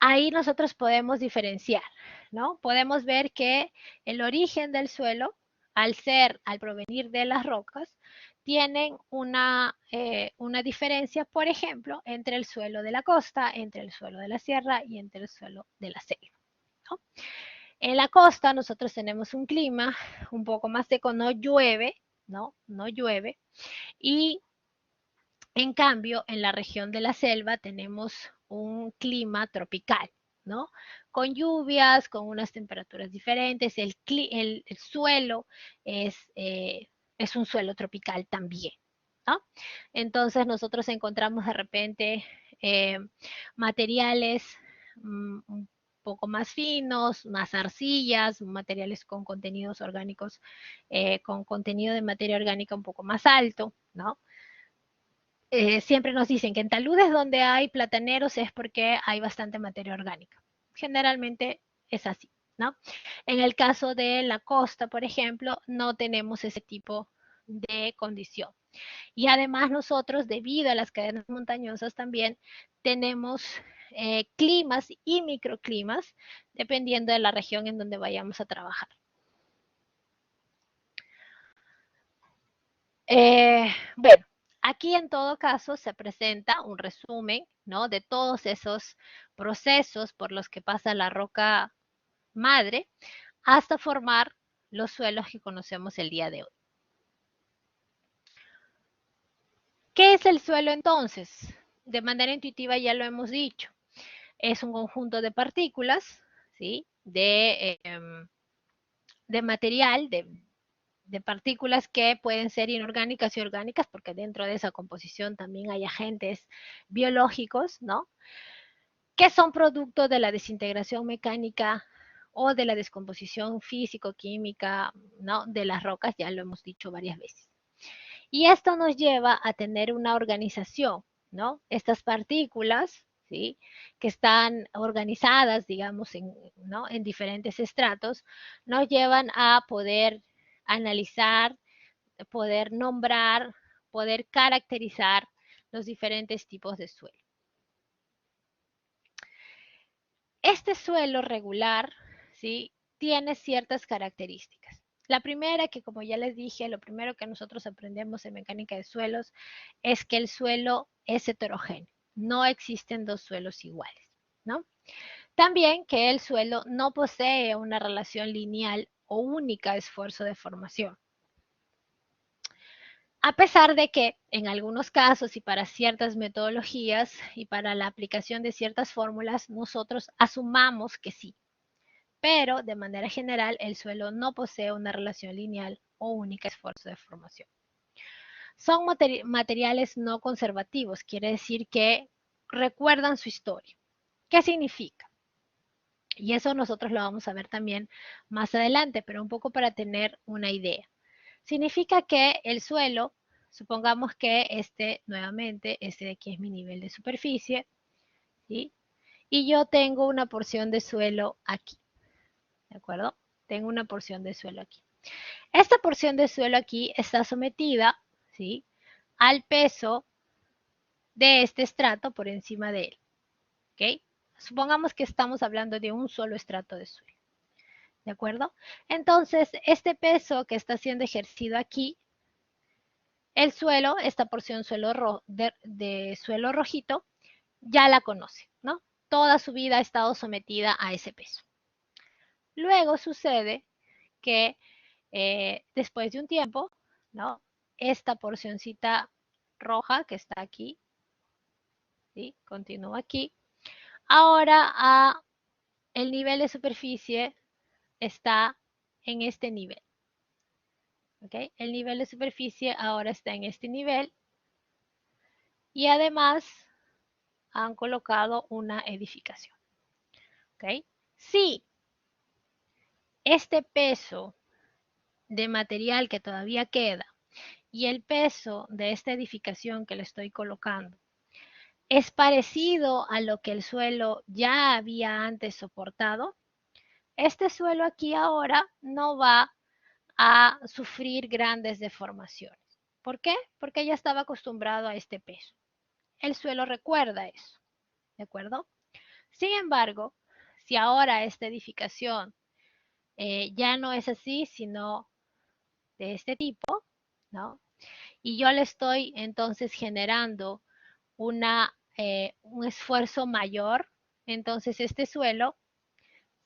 ahí nosotros podemos diferenciar, ¿no? Podemos ver que el origen del suelo, al provenir de las rocas, tienen una diferencia, por ejemplo, entre el suelo de la costa, entre el suelo de la sierra y entre el suelo de la selva, ¿no? En la costa nosotros tenemos un clima un poco más seco, no llueve, ¿no? No llueve. Y en cambio, en la región de la selva tenemos un clima tropical, ¿no? Con lluvias, con unas temperaturas diferentes, el suelo es un suelo tropical también, ¿no? Entonces nosotros encontramos de repente eh, materiales un poco más finos, más arcillas, materiales con contenidos orgánicos, con contenido de materia orgánica un poco más alto, ¿no? Siempre nos dicen que en taludes donde hay plataneros es porque hay bastante materia orgánica. Generalmente es así, ¿no? En el caso de la costa, por ejemplo, no tenemos ese tipo de condición. Y además nosotros, debido a las cadenas montañosas, también tenemos climas y microclimas, dependiendo de la región en donde vayamos a trabajar. Bueno, aquí en todo caso se presenta un resumen, ¿no?, de todos esos procesos por los que pasa la roca madre hasta formar los suelos que conocemos el día de hoy. ¿Qué es el suelo entonces? De manera intuitiva ya lo hemos dicho. Es un conjunto de partículas, ¿sí?, de material, de partículas que pueden ser inorgánicas y orgánicas, porque dentro de esa composición también hay agentes biológicos, ¿no?, que son producto de la desintegración mecánica o de la descomposición físico-química, ¿no?, de las rocas, ya lo hemos dicho varias veces. Y esto nos lleva a tener una organización, ¿no? Estas partículas, ¿sí?, que están organizadas, digamos, ¿no?, en diferentes estratos, nos llevan a poder analizar, poder nombrar, poder caracterizar los diferentes tipos de suelo. Este suelo regular, ¿sí?, tiene ciertas características. La primera, que como ya les dije, lo primero que nosotros aprendemos en mecánica de suelos es que el suelo es heterogéneo. No existen dos suelos iguales, ¿no? También que el suelo no posee una relación lineal o única esfuerzo de formación. A pesar de que en algunos casos y para ciertas metodologías y para la aplicación de ciertas fórmulas, nosotros asumamos que sí. Pero de manera general el suelo no posee una relación lineal o única esfuerzo de formación. Son materiales no conservativos, quiere decir que recuerdan su historia. ¿Qué significa? Y eso nosotros lo vamos a ver también más adelante, pero un poco para tener una idea. Significa que el suelo, supongamos que nuevamente, de aquí es mi nivel de superficie, ¿sí?, y yo tengo una porción de suelo aquí. ¿De acuerdo? Tengo una porción de suelo aquí. Esta porción de suelo aquí está sometida, ¿sí?, al peso de este estrato por encima de él. ¿Ok? Supongamos que estamos hablando de un solo estrato de suelo. ¿De acuerdo? Entonces, este peso que está siendo ejercido aquí, el suelo, esta porción de suelo rojito, ya la conoce, ¿no? Toda su vida ha estado sometida a ese peso. Luego sucede que después de un tiempo, ¿no?, esta porcioncita roja que está aquí, ¿sí?, continúa aquí. Ahora el nivel de superficie está en este nivel. ¿Ok? El nivel de superficie ahora está en este nivel. Y además han colocado una edificación. ¿Ok? Si este peso de material que todavía queda y el peso de esta edificación que le estoy colocando es parecido a lo que el suelo ya había antes soportado, este suelo aquí ahora no va a sufrir grandes deformaciones. ¿Por qué? Porque ya estaba acostumbrado a este peso. El suelo recuerda eso, ¿de acuerdo? Sin embargo, si ahora esta edificación ya no es así, sino de este tipo, ¿no?, y yo le estoy entonces generando un esfuerzo mayor, entonces este suelo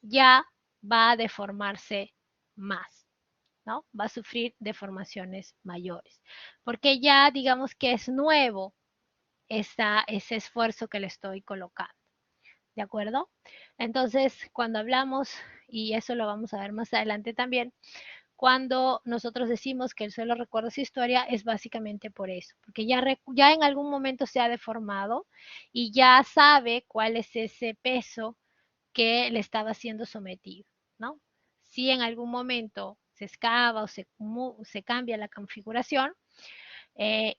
ya va a deformarse más, ¿no? Va a sufrir deformaciones mayores, porque ya digamos que es nuevo ese esfuerzo que le estoy colocando, ¿de acuerdo? Entonces, cuando hablamos, y eso lo vamos a ver más adelante también, cuando nosotros decimos que el suelo recuerda su historia, es básicamente por eso, porque ya en algún momento se ha deformado y ya sabe cuál es ese peso que le estaba siendo sometido, ¿no? Si en algún momento se excava o se cambia la configuración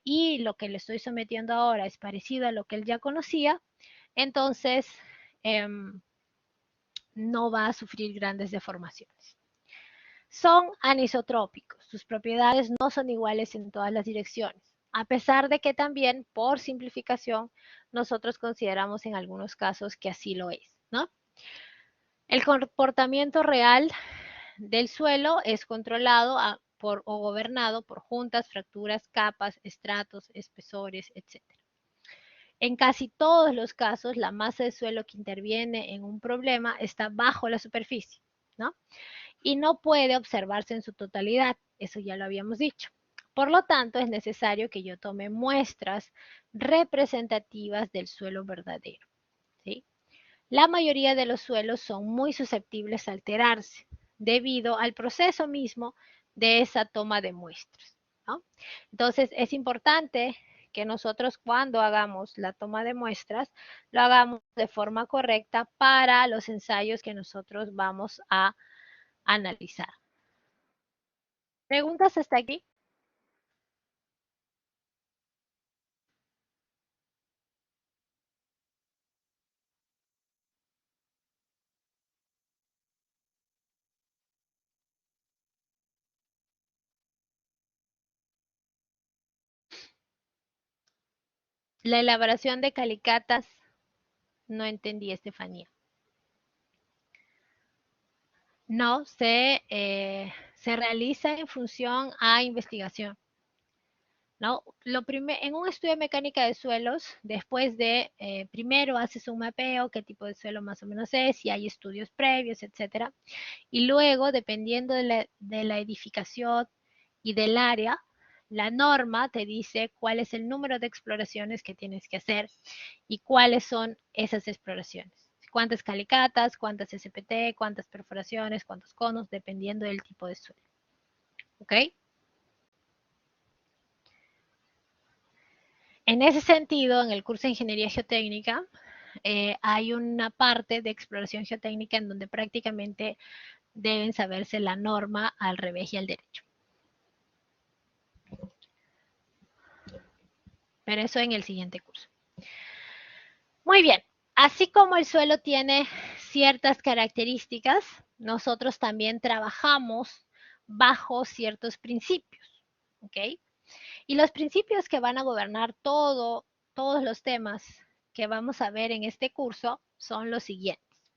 y lo que le estoy sometiendo ahora es parecido a lo que él ya conocía, entonces no va a sufrir grandes deformaciones. son anisotrópicos. Sus propiedades no son iguales en todas las direcciones, a pesar de que también, por simplificación, nosotros consideramos en algunos casos que así lo es, ¿no? El comportamiento real del suelo es controlado o gobernado por juntas, fracturas, capas, estratos, espesores, etc. En casi todos los casos, la masa de suelo que interviene en un problema está bajo la superficie, ¿no? Y no puede observarse en su totalidad, eso ya lo habíamos dicho. Por lo tanto, es necesario que yo tome muestras representativas del suelo verdadero, ¿sí? La mayoría de los suelos son muy susceptibles a alterarse debido al proceso mismo de esa toma de muestras, ¿no? Entonces, es importante que nosotros cuando hagamos la toma de muestras, lo hagamos de forma correcta para los ensayos que nosotros vamos a analizar. ¿Preguntas hasta aquí? La elaboración de calicatas, no entendí, Estefanía. No, se realiza en función a investigación, ¿no? En un estudio de mecánica de suelos, después de, primero haces un mapeo, qué tipo de suelo más o menos es, si hay estudios previos, etcétera. Y luego, dependiendo de la edificación y del área, la norma te dice cuál es el número de exploraciones que tienes que hacer y cuáles son esas exploraciones. Cuántas calicatas, cuántas SPT, cuántas perforaciones, cuántos conos, dependiendo del tipo de suelo. ¿Ok? En ese sentido, en el curso de Ingeniería Geotécnica, hay una parte de exploración geotécnica en donde prácticamente deben saberse la norma al revés y al derecho. Pero eso en el siguiente curso. Muy bien. Así como el suelo tiene ciertas características, nosotros también trabajamos bajo ciertos principios. ¿Ok? Y los principios que van a gobernar todos los temas que vamos a ver en este curso son los siguientes.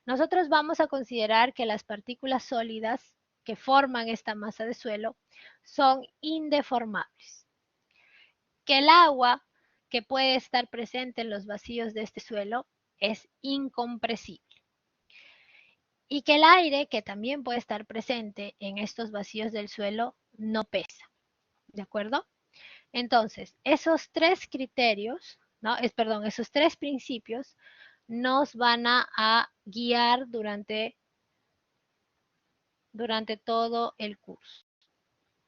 Nosotros vamos a considerar que las partículas sólidas que forman esta masa de suelo son indeformables, que el agua que puede estar presente en los vacíos de este suelo es incompresible y que el aire que también puede estar presente en estos vacíos del suelo no pesa. ¿De acuerdo? Entonces, esos tres criterios, ¿no? Perdón, esos tres principios nos van a guiar durante todo el curso.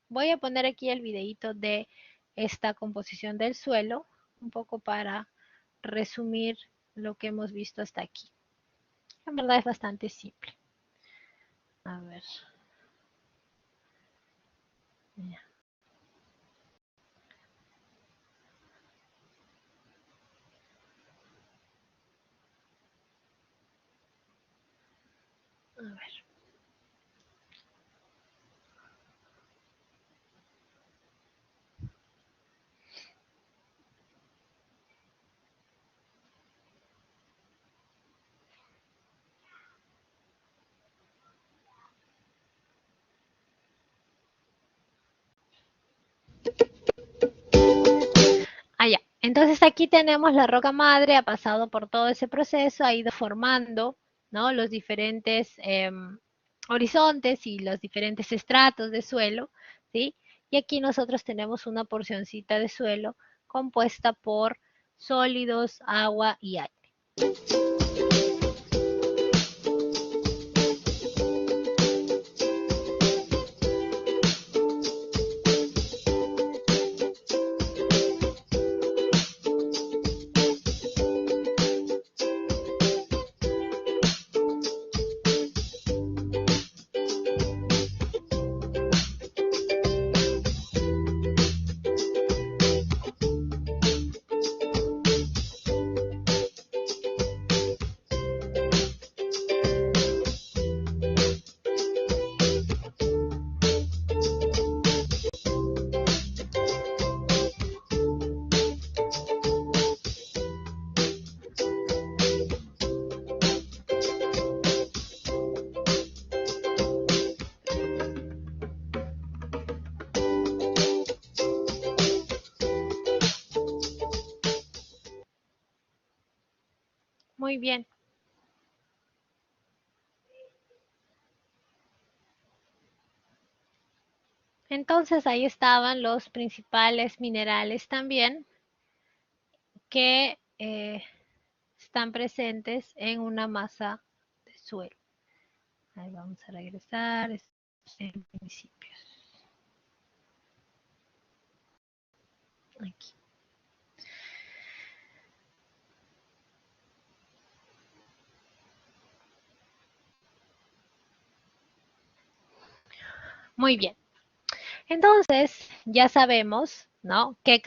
Voy a poner aquí el videito de esta composición del suelo, un poco para resumir lo que hemos visto hasta aquí. En verdad es bastante simple. A ver. Ya. A ver. Ah, ya. Entonces aquí tenemos la roca madre, ha pasado por todo ese proceso, ha ido formando, ¿no? Los diferentes horizontes y los diferentes estratos de suelo, ¿sí? Y aquí nosotros tenemos una porcioncita de suelo compuesta por sólidos, agua y aire. muy bien. Entonces ahí estaban los principales minerales también que están presentes en una masa de suelo. Ahí vamos a regresar en principios. Aquí. Muy bien. Entonces, ya sabemos, ¿no? Qué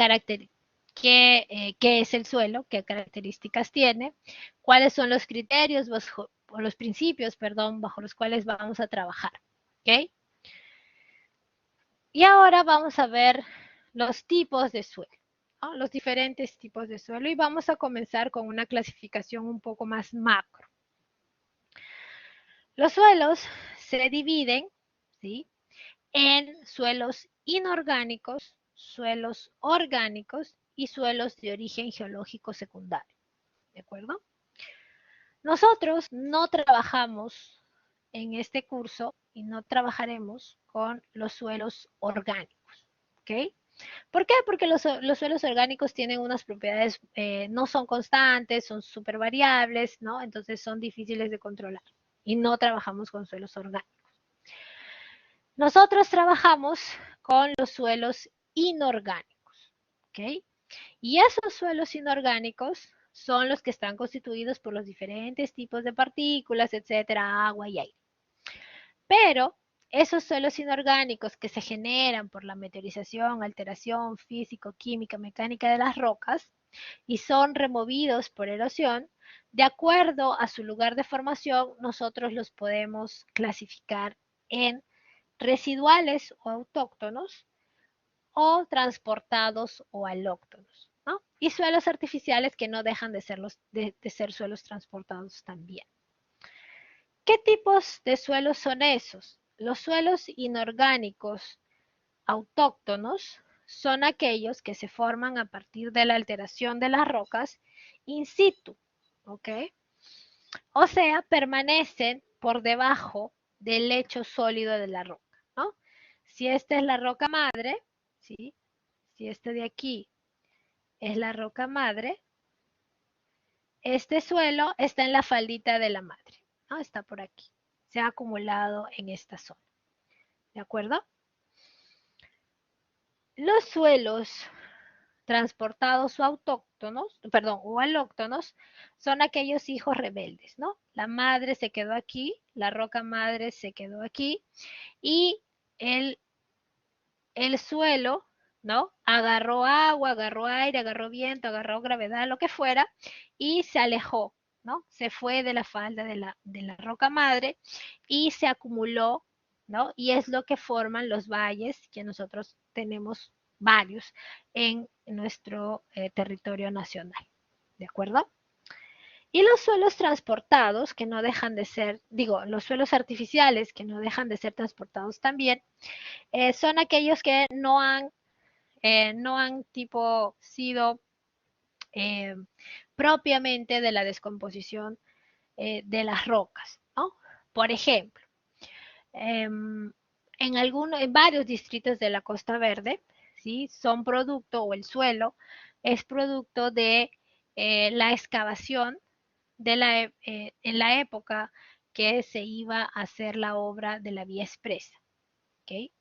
es el suelo, qué características tiene, cuáles son los criterios o los principios, perdón, bajo los cuales vamos a trabajar. ¿Ok? Y ahora vamos a ver los tipos de suelo, ¿no? Los diferentes tipos de suelo y vamos a comenzar con una clasificación un poco más macro. Los suelos se dividen, ¿sí? En suelos inorgánicos, suelos orgánicos y suelos de origen geológico secundario. ¿De acuerdo? Nosotros no trabajamos en este curso y no trabajaremos con los suelos orgánicos. ¿Ok? ¿Por qué? Porque los suelos orgánicos tienen unas propiedades, no son constantes, son súper variables, ¿no? Entonces son difíciles de controlar y no trabajamos con suelos orgánicos. Nosotros trabajamos con los suelos inorgánicos, ¿ok? Y esos suelos inorgánicos son los que están constituidos por los diferentes tipos de partículas, etcétera, agua y aire. Pero esos suelos inorgánicos que se generan por la meteorización, alteración físico-química, mecánica de las rocas y son removidos por erosión, de acuerdo a su lugar de formación, nosotros los podemos clasificar en residuales o autóctonos o transportados o alóctonos, ¿no? Y suelos artificiales que no dejan de ser suelos transportados también. ¿Qué tipos de suelos son esos? Los suelos inorgánicos autóctonos son aquellos que se forman a partir de la alteración de las rocas in situ, ¿ok? O sea, permanecen por debajo del lecho sólido de la roca, ¿no? Si esta es la roca madre, ¿sí? Si este de aquí es la roca madre, este suelo está en la faldita de la madre, ¿no? Está por aquí. Se ha acumulado en esta zona. ¿De acuerdo? Los suelos transportados o autóctonos, perdón, o alóctonos, son aquellos hijos rebeldes, ¿no? La madre se quedó aquí, la roca madre se quedó aquí y el, el suelo, ¿no? Agarró agua, agarró aire, agarró viento, agarró gravedad, lo que fuera, y se alejó, ¿no? Se fue de la falda de la roca madre y se acumuló, ¿no? Y es lo que forman los valles, que nosotros tenemos varios en nuestro territorio nacional. ¿De acuerdo? Y los suelos transportados, que no dejan de ser, digo, los suelos artificiales, que no dejan de ser transportados también, son aquellos que no han tipo sido eh, propiamente de la descomposición de las rocas, ¿no? Por ejemplo, en varios distritos de la Costa Verde, ¿sí? Son producto, o el suelo es producto de la excavación en la época que se iba a hacer la obra de la vía expresa. ¿Okay?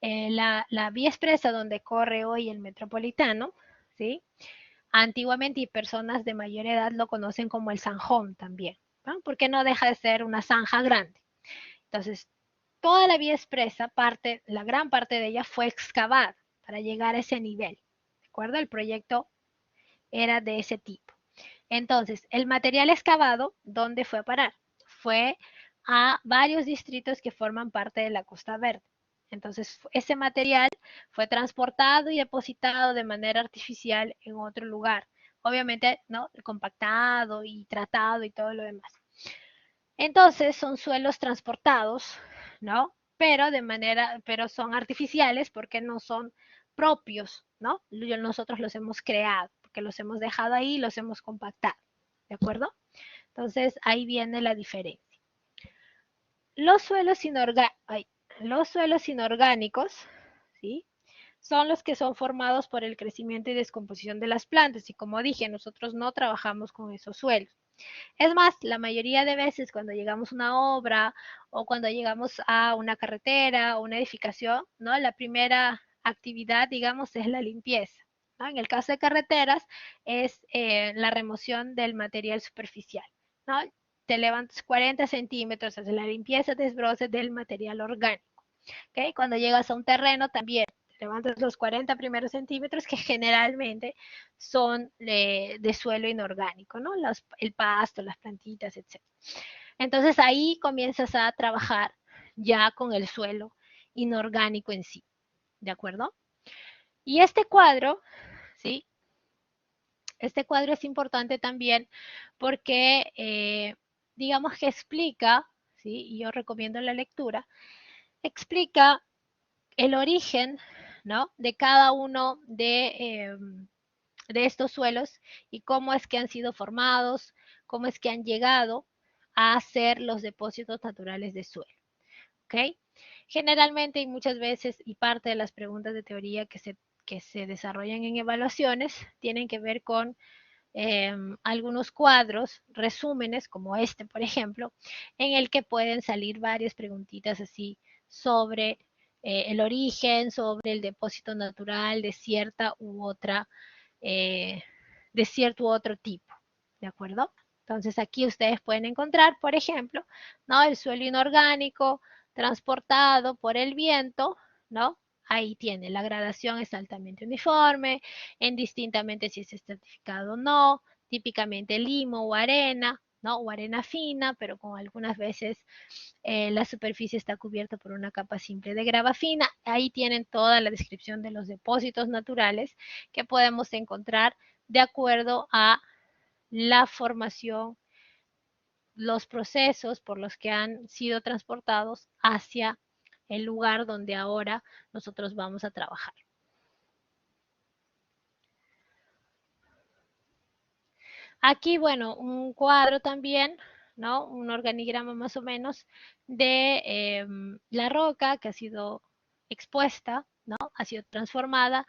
La vía expresa donde corre hoy el metropolitano, ¿sí? Antiguamente y personas de mayor edad lo conocen como el zanjón también, ¿no? Porque no deja de ser una zanja grande. Entonces, toda la vía expresa, la gran parte de ella fue excavada para llegar a ese nivel. ¿De acuerdo? El proyecto era de ese tipo. Entonces, el material excavado, ¿dónde fue a parar? Fue a varios distritos que forman parte de la Costa Verde. Entonces, ese material fue transportado y depositado de manera artificial en otro lugar. Obviamente, ¿no? Compactado y tratado y todo lo demás. Entonces, son suelos transportados, ¿no? Pero son artificiales porque no son propios, ¿no? Nosotros los hemos creado, porque los hemos dejado ahí, los hemos compactado, ¿de acuerdo? Entonces, ahí viene la diferencia. Los suelos, los suelos inorgánicos, ¿sí? Son los que son formados por el crecimiento y descomposición de las plantas. Y como dije, nosotros no trabajamos con esos suelos. Es más, la mayoría de veces cuando llegamos a una obra o cuando llegamos a una carretera o una edificación, ¿no? La primera actividad, digamos, es la limpieza, ¿no? En el caso de carreteras es la remoción del material superficial, ¿no? Te levantas 40 centímetros, haces la limpieza, desbroce del material orgánico. ¿Okay? Cuando llegas a un terreno también levantas los 40 primeros centímetros que generalmente son de suelo inorgánico, ¿no? El pasto, las plantitas, etc. Entonces ahí comienzas a trabajar ya con el suelo inorgánico en sí, ¿de acuerdo? Y este cuadro, ¿sí? Este cuadro es importante también porque, digamos que explica, ¿sí? Y yo recomiendo la lectura, explica el origen, ¿no? De cada uno de estos suelos y cómo es que han sido formados, cómo es que han llegado a ser los depósitos naturales de suelo. ¿Ok? Generalmente y muchas veces, y parte de las preguntas de teoría que se desarrollan en evaluaciones, tienen que ver con algunos cuadros, resúmenes, como este, por ejemplo, en el que pueden salir varias preguntitas así sobre el origen, sobre el depósito natural de cierta u otra, eh, de cierto u otro tipo, ¿de acuerdo? Entonces aquí ustedes pueden encontrar, por ejemplo, ¿no? El suelo inorgánico transportado por el viento, ¿no? Ahí tiene, la gradación es altamente uniforme, indistintamente si es estratificado o no, típicamente limo o arena, ¿no? O arena fina, pero con algunas veces la superficie está cubierta por una capa simple de grava fina. Ahí tienen toda la descripción de los depósitos naturales que podemos encontrar de acuerdo a la formación, los procesos por los que han sido transportados hacia el lugar donde ahora nosotros vamos a trabajar. Aquí, bueno, un cuadro también, ¿no? Un organigrama más o menos de la roca que ha sido expuesta, ¿no? Ha sido transformada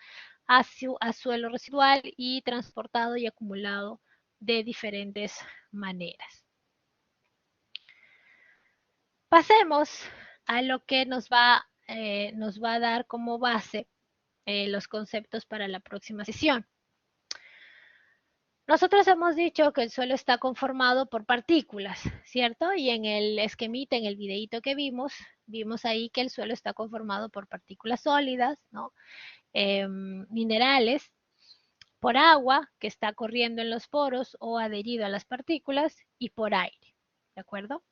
a suelo residual y transportado y acumulado de diferentes maneras. Pasemos a lo que nos va a dar como base los conceptos para la próxima sesión. Nosotros hemos dicho que el suelo está conformado por partículas, ¿cierto? Y en el esquemita, en el videíto que vimos ahí que el suelo está conformado por partículas sólidas, ¿no? Minerales, por agua que está corriendo en los poros o adherido a las partículas y por aire, ¿de acuerdo?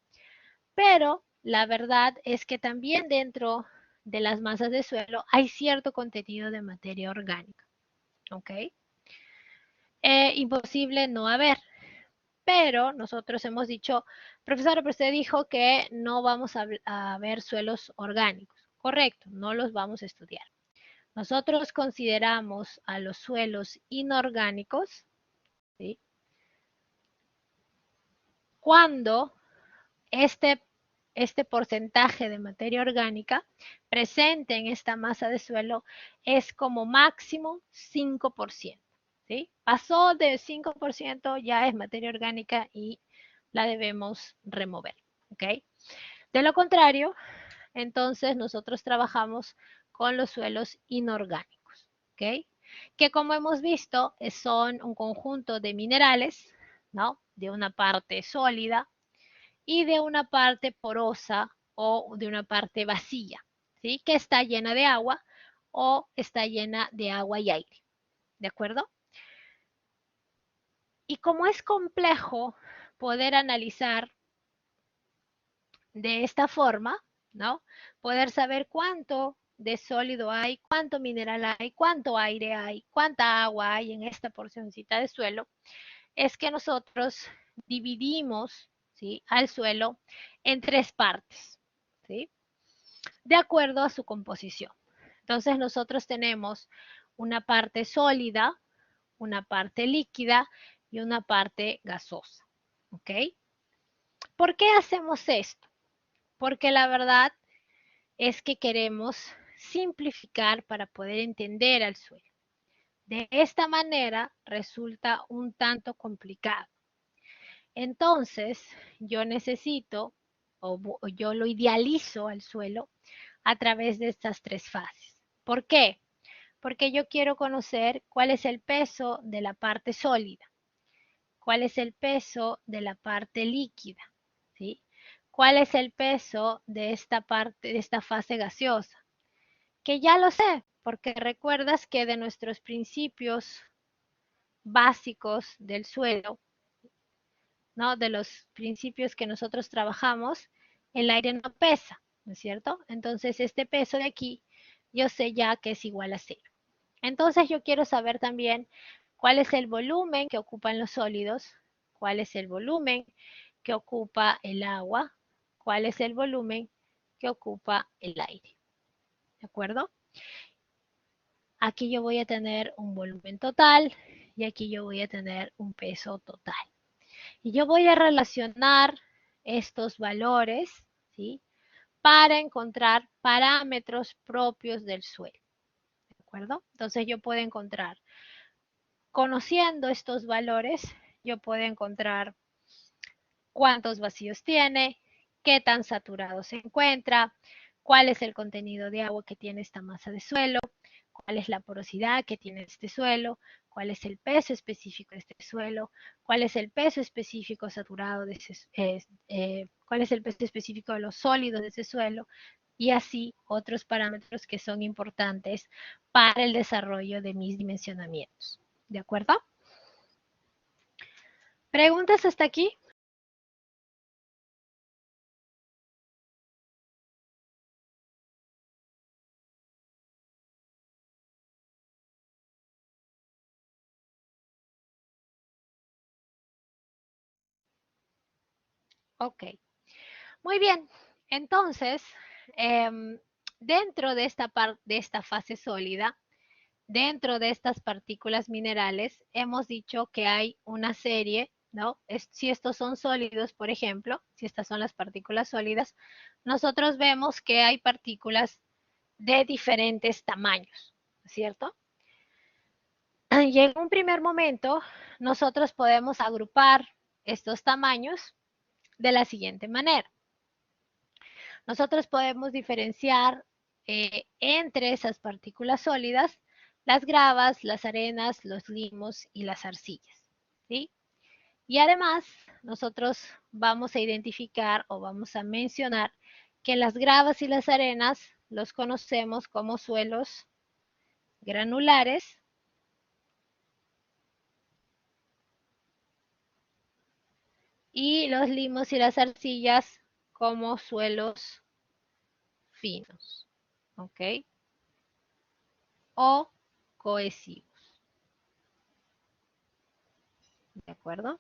Pero la verdad es que también dentro de las masas de suelo hay cierto contenido de materia orgánica, ¿ok? Imposible no haber. Pero nosotros hemos dicho, profesora, pero usted dijo que no vamos a ver suelos orgánicos. Correcto, no los vamos a estudiar. Nosotros consideramos a los suelos inorgánicos, ¿sí? Cuando este porcentaje de materia orgánica presente en esta masa de suelo es como máximo 5%. ¿Sí? Pasó de 5%, ya es materia orgánica y la debemos remover. ¿Ok? De lo contrario, entonces nosotros trabajamos con los suelos inorgánicos. ¿Ok? Que como hemos visto son un conjunto de minerales, ¿no? De una parte sólida y de una parte porosa o de una parte vacía, ¿sí? Que está llena de agua o está llena de agua y aire, ¿de acuerdo? Y como es complejo poder analizar de esta forma, ¿no? Poder saber cuánto de sólido hay, cuánto mineral hay, cuánto aire hay, cuánta agua hay en esta porcioncita de suelo, es que nosotros dividimos, ¿sí? Al suelo en tres partes, ¿sí? De acuerdo a su composición. Entonces nosotros tenemos una parte sólida, una parte líquida y una parte gasosa. ¿Ok? ¿Por qué hacemos esto? Porque la verdad es que queremos simplificar para poder entender al suelo. De esta manera resulta un tanto complicado. Entonces, yo necesito o yo lo idealizo al suelo a través de estas tres fases. ¿Por qué? Porque yo quiero conocer cuál es el peso de la parte sólida, cuál es el peso de la parte líquida, ¿sí? ¿Cuál es el peso de esta parte, de esta fase gaseosa? Que ya lo sé, porque recuerdas que de nuestros principios básicos del suelo, ¿no? De los principios que nosotros trabajamos, el aire no pesa, ¿no es cierto? Entonces, este peso de aquí, yo sé ya que es igual a cero. Entonces, yo quiero saber también cuál es el volumen que ocupan los sólidos, cuál es el volumen que ocupa el agua, cuál es el volumen que ocupa el aire. ¿De acuerdo? Aquí yo voy a tener un volumen total y aquí yo voy a tener un peso total. Y yo voy a relacionar estos valores, ¿sí? Para encontrar parámetros propios del suelo, ¿de acuerdo? Entonces yo puedo encontrar, conociendo estos valores, yo puedo encontrar cuántos vacíos tiene, qué tan saturado se encuentra, cuál es el contenido de agua que tiene esta masa de suelo, cuál es la porosidad que tiene este suelo, cuál es el peso específico de este suelo, cuál es el peso específico saturado de ese, cuál es el peso específico de los sólidos de ese suelo y así otros parámetros que son importantes para el desarrollo de mis dimensionamientos. ¿De acuerdo? ¿Preguntas hasta aquí? Ok. Muy bien, entonces, dentro de de esta fase sólida, dentro de estas partículas minerales, hemos dicho que hay una serie, ¿no? Si estos son sólidos, por ejemplo, si estas son las partículas sólidas, nosotros vemos que hay partículas de diferentes tamaños, ¿cierto? Y en un primer momento, nosotros podemos agrupar estos tamaños de la siguiente manera. Nosotros podemos diferenciar entre esas partículas sólidas las gravas, las arenas, los limos y las arcillas, ¿sí? Y además, nosotros vamos a identificar o vamos a mencionar que las gravas y las arenas los conocemos como suelos granulares y los limos y las arcillas como suelos finos, ¿ok? O cohesivos, ¿de acuerdo?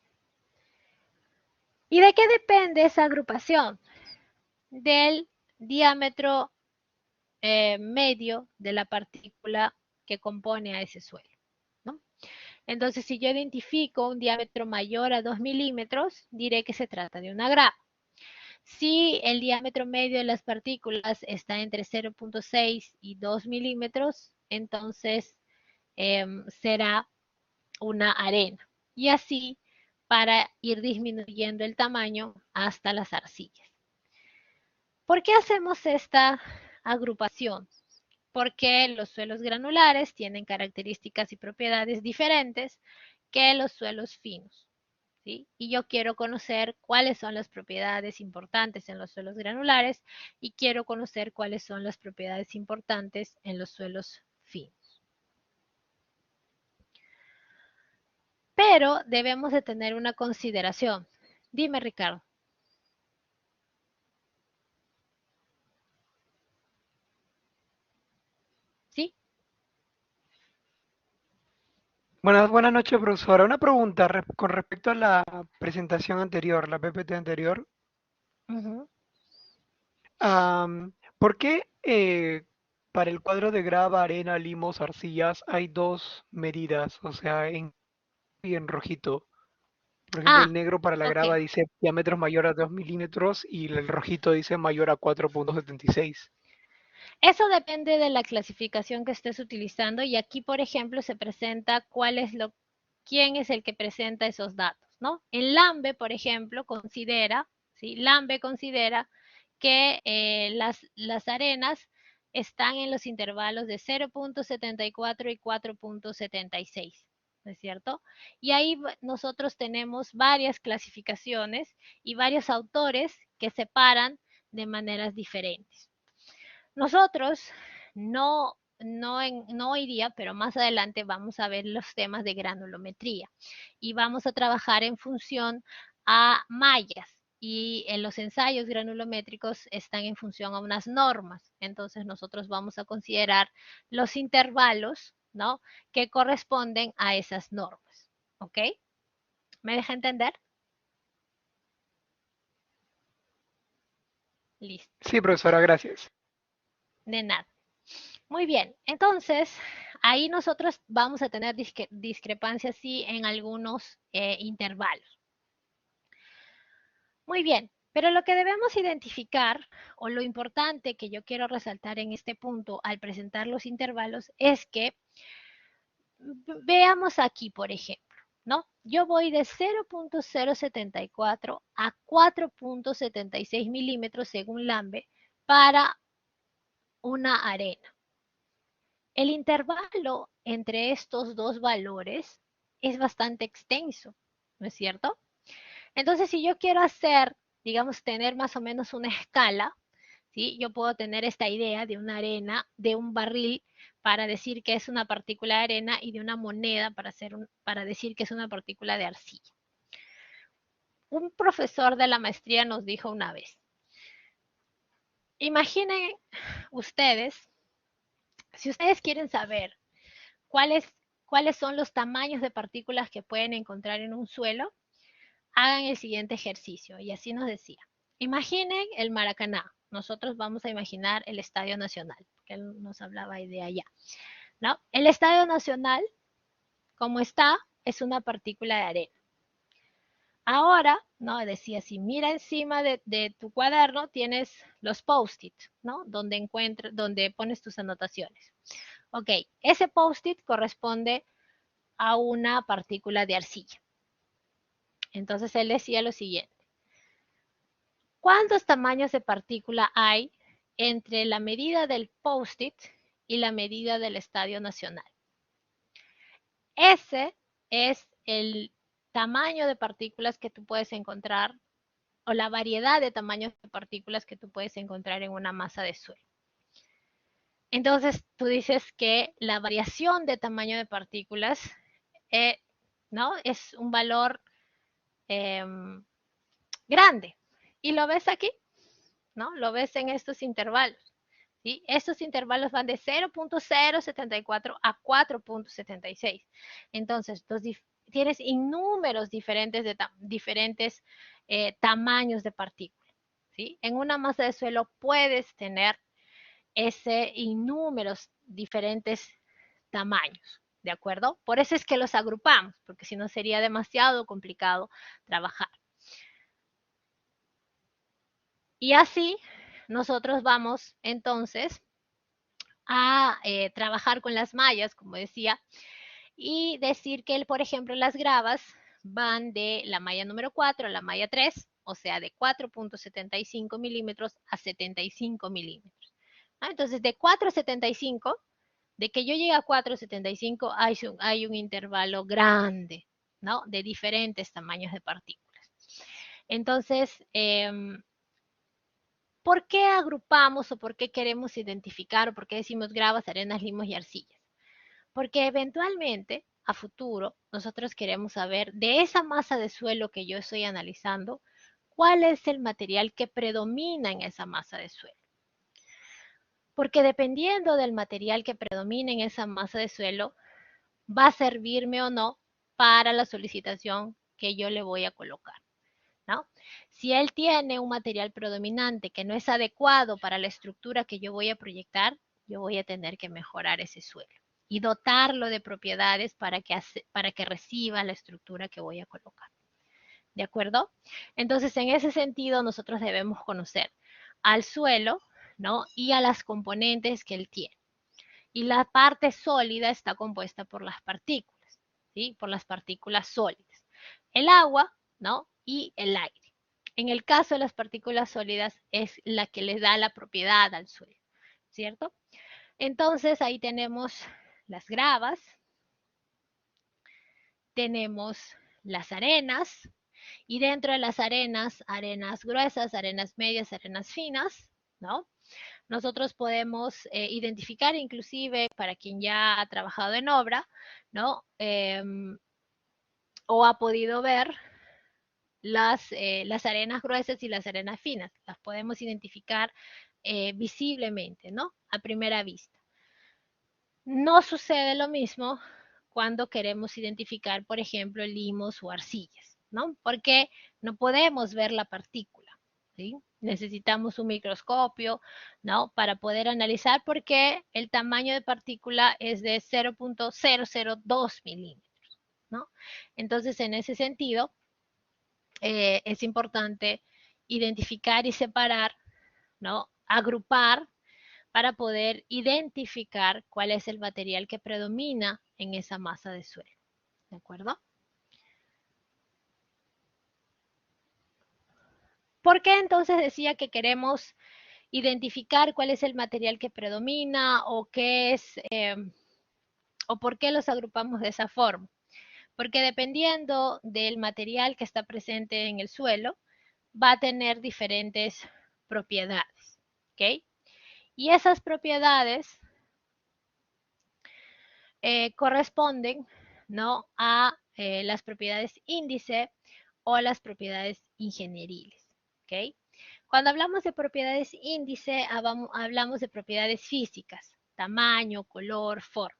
¿Y de qué depende esa agrupación? Del diámetro medio de la partícula que compone a ese suelo, ¿no? Entonces, si yo identifico un diámetro mayor a 2 milímetros, diré que se trata de una grava. Si el diámetro medio de las partículas está entre 0.6 y 2 milímetros, entonces será una arena. Y así para ir disminuyendo el tamaño hasta las arcillas. ¿Por qué hacemos esta agrupación? Porque los suelos granulares tienen características y propiedades diferentes que los suelos finos, ¿sí? Y yo quiero conocer cuáles son las propiedades importantes en los suelos granulares y quiero conocer cuáles son las propiedades importantes en los suelos finos. Pero debemos de tener una consideración. Dime, Ricardo. ¿Sí? Buenas noches, profesora. Una pregunta con respecto a la presentación anterior, la PPT anterior. Ujú. ¿Por qué para el cuadro de grava, arena, limos, arcillas hay dos medidas, o sea, en y en rojito? Por ejemplo, Ah, el negro para la ok. grava dice diámetros mayor a 2 milímetros y el rojito dice mayor a 4,76. Eso depende de la clasificación que estés utilizando y aquí, por ejemplo, se presenta quién es el que presenta esos datos, ¿no? En Lambe, por ejemplo, ¿sí? Lambe considera que las arenas están en los intervalos de 0,74 y 4,76, ¿no es cierto? Y ahí nosotros tenemos varias clasificaciones y varios autores que separan de maneras diferentes. Nosotros no hoy día, pero más adelante vamos a ver los temas de granulometría y vamos a trabajar en función a mallas y en los ensayos granulométricos están en función a unas normas. Entonces nosotros vamos a considerar los intervalos, ¿no? Que corresponden a esas normas. ¿Ok? ¿Me deja entender? Listo. Sí, profesora, gracias. De nada. Muy bien, entonces ahí nosotros vamos a tener discrepancias sí en algunos intervalos. Muy bien, pero lo que debemos identificar o lo importante que yo quiero resaltar en este punto al presentar los intervalos es que veamos aquí, por ejemplo, ¿no? Yo voy de 0,074 a 4,76 milímetros según Lambe para una arena. El intervalo entre estos dos valores es bastante extenso, ¿no es cierto? Entonces, si yo quiero hacer, digamos, tener más o menos una escala, ¿sí? Yo puedo tener esta idea de una arena, de un barril, para decir que es una partícula de arena y de una moneda para decir que es una partícula de arcilla. Un profesor de la maestría nos dijo una vez, imaginen ustedes, si ustedes quieren saber cuáles, cuáles son los tamaños de partículas que pueden encontrar en un suelo, hagan el siguiente ejercicio. Y así nos decía. Imaginen el Maracaná. Nosotros vamos a imaginar el Estadio Nacional, porque él nos hablaba de allá. ¿No? El Estadio Nacional, como está, es una partícula de arena. Ahora, ¿no? Decía, si mira encima de tu cuaderno, tienes los post-it, ¿no? Donde pones tus anotaciones. Ok, ese post-it corresponde a una partícula de arcilla. Entonces él decía lo siguiente. ¿Cuántos tamaños de partícula hay entre la medida del post-it y la medida del Estadio Nacional? Ese es el tamaño de partículas que tú puedes encontrar o la variedad de tamaños de partículas que tú puedes encontrar en una masa de suelo. Entonces tú dices que la variación de tamaño de partículas ¿no? Es un valor eh, grande. ¿Y lo ves aquí? ¿No? Lo ves en estos intervalos. ¿Sí? Estos intervalos van de 0,074 a 4,76. Entonces, tienes innúmeros diferentes tamaños de partículas. ¿Sí? En una masa de suelo puedes tener ese innúmeros diferentes tamaños. ¿De acuerdo? Por eso es que los agrupamos, porque si no sería demasiado complicado trabajar. Y así nosotros vamos entonces a trabajar con las mallas, como decía, y decir que, por ejemplo, las gravas van de la malla número 4 a la malla 3, o sea, de 4,75 milímetros a 75 milímetros. ¿Ah? Entonces, de 4 a 75, de que yo llegue a 4,75 hay un intervalo grande, ¿no? De diferentes tamaños de partículas. Entonces, ¿por qué agrupamos o por qué queremos identificar o por qué decimos gravas, arenas, limos y arcillas? Porque eventualmente, a futuro, nosotros queremos saber de esa masa de suelo que yo estoy analizando, cuál es el material que predomina en esa masa de suelo. Porque dependiendo del material que predomina en esa masa de suelo, va a servirme o no para la solicitación que yo le voy a colocar. ¿No? Si él tiene un material predominante que no es adecuado para la estructura que yo voy a proyectar, yo voy a tener que mejorar ese suelo y dotarlo de propiedades para que reciba la estructura que voy a colocar. ¿de acuerdo? Entonces, en ese sentido, nosotros debemos conocer al suelo, ¿no? Y a las componentes que él tiene. Y la parte sólida está compuesta por las partículas, ¿sí? Por las partículas sólidas. El agua, ¿no? Y el aire. En el caso de las partículas sólidas es la que les da la propiedad al suelo, ¿cierto? Entonces ahí tenemos las gravas, tenemos las arenas, y dentro de las arenas, arenas gruesas, arenas medias, arenas finas, ¿no? Nosotros podemos identificar inclusive para quien ya ha trabajado en obra, ¿no? O ha podido ver las arenas gruesas y las arenas finas. Las podemos identificar visiblemente, ¿no? A primera vista. No sucede lo mismo cuando queremos identificar, por ejemplo, limos o arcillas, ¿no? Porque no podemos ver la partícula, ¿sí? Necesitamos un microscopio, ¿no? Para poder analizar porque el tamaño de partícula es de 0.002 milímetros, ¿no? Entonces, en ese sentido, es importante identificar y separar, ¿no? Agrupar para poder identificar cuál es el material que predomina en esa masa de suelo. ¿De acuerdo? ¿Por qué entonces decía que queremos identificar cuál es el material que predomina o qué es o por qué los agrupamos de esa forma? Porque dependiendo del material que está presente en el suelo, va a tener diferentes propiedades. ¿Ok? Y esas propiedades corresponden, ¿no? A las propiedades índice o las propiedades ingenieriles. ¿Ok? Cuando hablamos de propiedades índice, hablamos de propiedades físicas, tamaño, color, forma.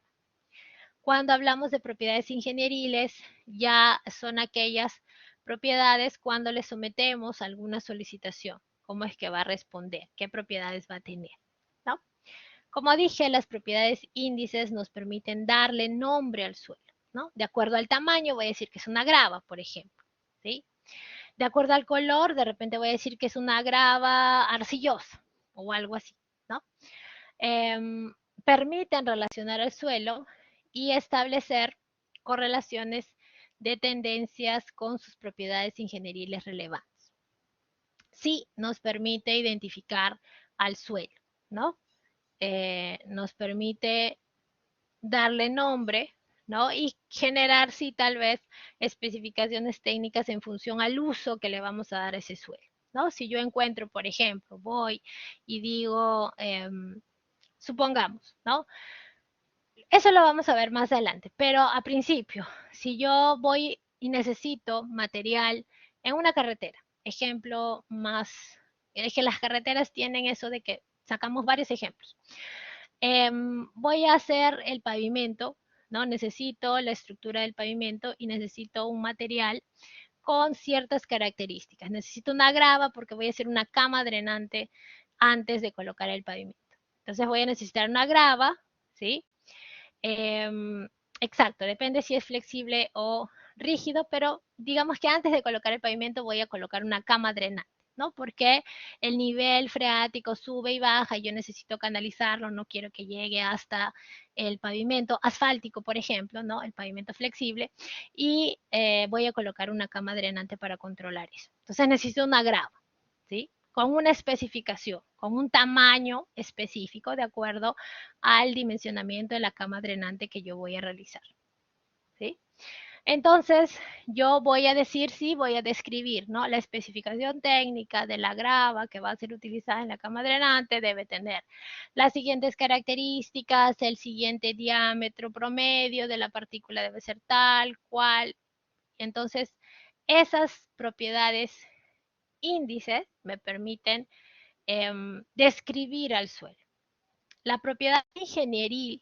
Cuando hablamos de propiedades ingenieriles, ya son aquellas propiedades cuando le sometemos alguna solicitación. ¿Cómo es que va a responder? ¿Qué propiedades va a tener? ¿No? Como dije, las propiedades índices nos permiten darle nombre al suelo, ¿no? De acuerdo al tamaño, voy a decir que es una grava, por ejemplo, ¿sí? De acuerdo al color, de repente voy a decir que es una grava arcillosa o algo así, ¿no? Permiten relacionar al suelo y establecer correlaciones de tendencias con sus propiedades ingenieriles relevantes. Sí, nos permite identificar al suelo, ¿no? Nos permite darle nombre, ¿no? Y generar, sí, tal vez especificaciones técnicas en función al uso que le vamos a dar a ese suelo, ¿no? Si yo encuentro, por ejemplo, voy y digo, supongamos, ¿no? Eso lo vamos a ver más adelante, pero a principio, si yo voy y necesito material en una carretera, ejemplo más, es que las carreteras tienen eso de que sacamos varios ejemplos. Voy a hacer el pavimento, ¿no? Necesito la estructura del pavimento y necesito un material con ciertas características. Necesito una grava porque voy a hacer una cama drenante antes de colocar el pavimento. Entonces voy a necesitar una grava, ¿sí? Exacto, depende si es flexible o rígido, pero digamos que antes de colocar el pavimento voy a colocar una cama drenante, ¿no? Porque el nivel freático sube y baja y yo necesito canalizarlo, no quiero que llegue hasta el pavimento asfáltico, por ejemplo, ¿no? El pavimento flexible, y voy a colocar una cama drenante para controlar eso. Entonces necesito una grava, ¿sí? Con una especificación, con un tamaño específico de acuerdo al dimensionamiento de la cama drenante que yo voy a realizar, ¿sí? Entonces, yo voy a decir, sí, voy a describir, ¿no? La especificación técnica de la grava que va a ser utilizada en la cama drenante debe tener las siguientes características, el siguiente diámetro promedio de la partícula debe ser tal, cual. Entonces, esas propiedades índices me permiten describir al suelo. La propiedad ingenieril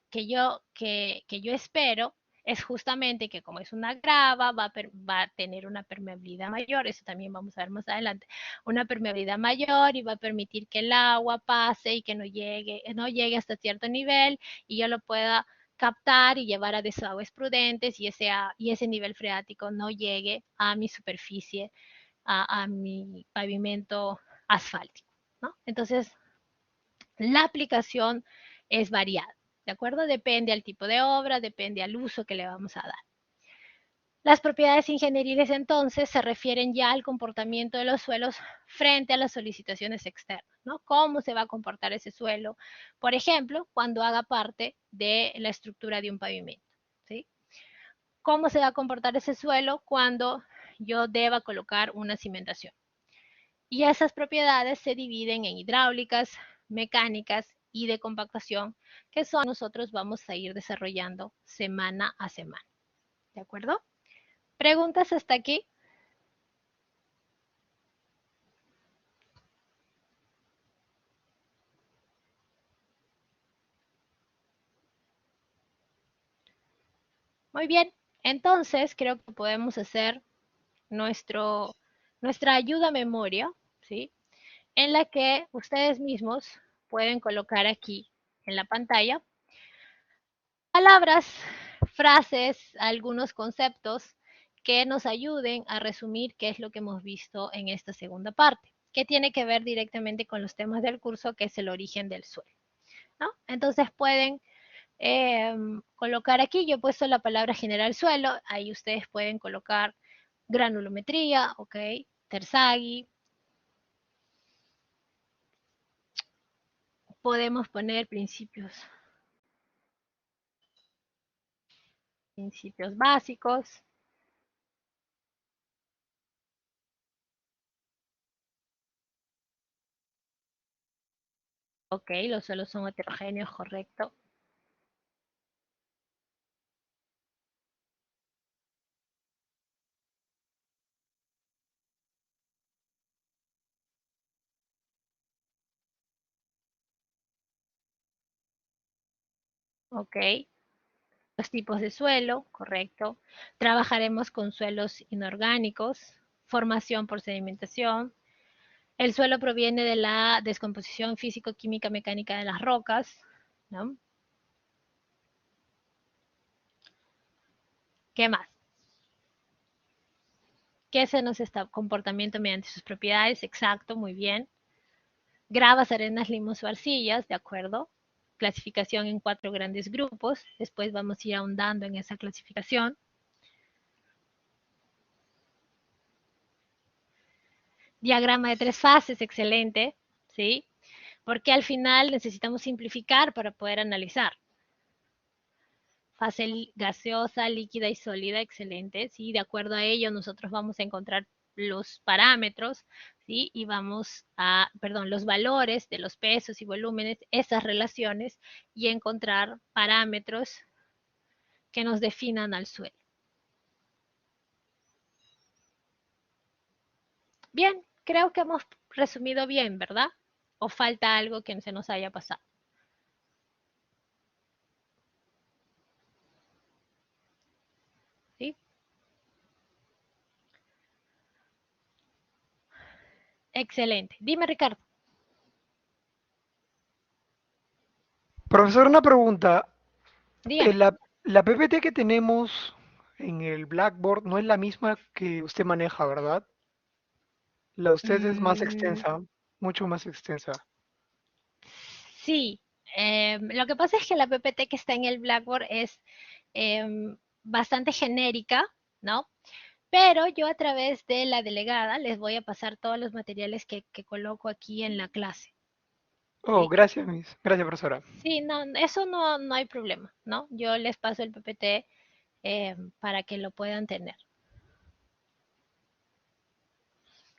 que yo espero es justamente que como es una grava, va a tener una permeabilidad mayor, eso también vamos a ver más adelante, una permeabilidad mayor y va a permitir que el agua pase y que no llegue hasta cierto nivel y yo lo pueda captar y llevar a desagües prudentes y ese nivel freático no llegue a mi superficie, a mi pavimento asfáltico, ¿no? Entonces, la aplicación es variada, ¿de acuerdo? Depende al tipo de obra, depende al uso que le vamos a dar. Las propiedades ingenieriles entonces se refieren ya al comportamiento de los suelos frente a las solicitaciones externas, ¿no? ¿Cómo se va a comportar ese suelo? Por ejemplo, cuando haga parte de la estructura de un pavimento, ¿sí? ¿Cómo se va a comportar ese suelo cuando yo deba colocar una cimentación? Y esas propiedades se dividen en hidráulicas, mecánicas y de compactación, que son nosotros vamos a ir desarrollando semana a semana, ¿de acuerdo? ¿Preguntas hasta aquí? Muy bien, entonces creo que podemos hacer nuestro, nuestra ayuda a memoria, ¿sí? En la que ustedes mismos pueden colocar aquí en la pantalla palabras, frases, algunos conceptos que nos ayuden a resumir qué es lo que hemos visto en esta segunda parte, que tiene que ver directamente con los temas del curso, que es el origen del suelo, ¿no? Entonces pueden colocar aquí, yo he puesto la palabra general suelo, ahí ustedes pueden colocar granulometría, ok, Terzaghi, podemos poner principios básicos, ok, los suelos son heterogéneos, correcto, ok, los tipos de suelo, correcto, trabajaremos con suelos inorgánicos, formación por sedimentación, el suelo proviene de la descomposición físico-química mecánica de las rocas, ¿no? ¿Qué más? ¿Qué se nos está comportamiento mediante sus propiedades? Exacto, muy bien. Gravas, arenas, limos o arcillas, de acuerdo. Clasificación en 4 grandes grupos. Después vamos a ir ahondando en esa clasificación. Diagrama de 3 fases, excelente, ¿sí? Porque al final necesitamos simplificar para poder analizar. Fase gaseosa, líquida y sólida, excelente, ¿sí? De acuerdo a ello, nosotros vamos a encontrar los parámetros, ¿sí? Y vamos a, perdón, los valores de los pesos y volúmenes, esas relaciones, y encontrar parámetros que nos definan al suelo. Bien, creo que hemos resumido bien, ¿verdad? ¿O falta algo que se nos haya pasado? ¿Sí? Excelente. Dime, Ricardo. Profesor, una pregunta. Eh, Dígame. La, la PPT que tenemos en el Blackboard no es la misma que usted maneja, ¿verdad? La de usted es más Mm, extensa, mucho más extensa. sí, lo que pasa es que la PPT que está en el Blackboard es bastante genérica, ¿no? Pero yo a través de la delegada les voy a pasar todos los materiales que coloco aquí en la clase, Oh, ¿sí? gracias, Miss. Gracias, profesora. Sí, no, eso no hay problema, ¿no? Yo les paso el PPT para que lo puedan tener.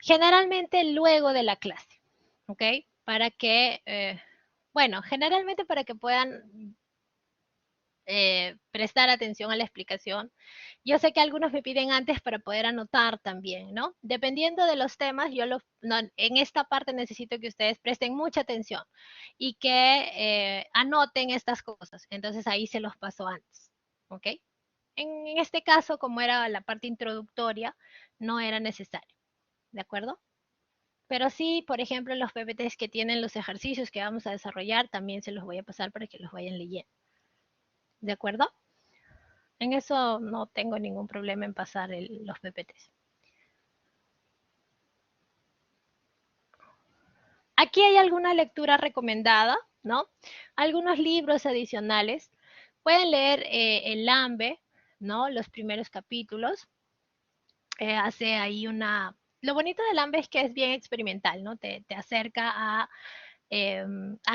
Generalmente luego de la clase, ¿ok? Para que, bueno, generalmente para que puedan prestar atención a la explicación. Yo sé que algunos me piden antes para poder anotar también, ¿no? Dependiendo de los temas, no, en esta parte necesito que ustedes presten mucha atención y que anoten estas cosas. Entonces ahí se los paso antes, ¿ok? En este caso, como era la parte introductoria, no era necesario, ¿de acuerdo? Pero sí, por ejemplo, los PPTs que tienen los ejercicios que vamos a desarrollar, también se los voy a pasar para que los vayan leyendo. ¿De acuerdo? En eso no tengo ningún problema en pasar los PPTs. Aquí hay alguna lectura recomendada, ¿no? Algunos libros adicionales. Pueden leer el Lambe, ¿no? Los primeros capítulos. Hace ahí una... Lo bonito del Lambe es que es bien experimental, ¿no? Te acerca a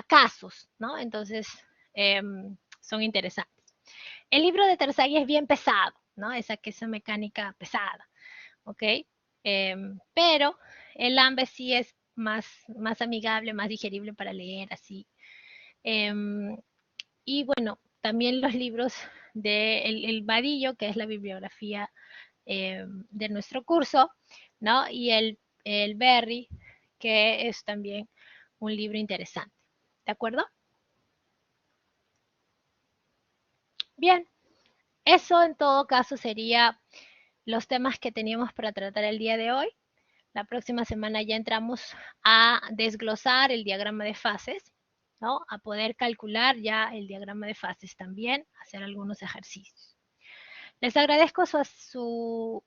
casos, ¿no? Entonces, son interesantes. El libro de Terzaghi es bien pesado, ¿no? Esa mecánica pesada, ¿ok? Pero el Lambe sí es más amigable, más digerible para leer, así. Y bueno, también los libros de el Vadillo, que es la bibliografía de nuestro curso, ¿no? Y el Berry, que es también un libro interesante. ¿De acuerdo? Bien, eso en todo caso sería los temas que teníamos para tratar el día de hoy. La próxima semana ya entramos a desglosar el diagrama de fases, ¿no? A poder calcular ya el diagrama de fases también, hacer algunos ejercicios. Les agradezco su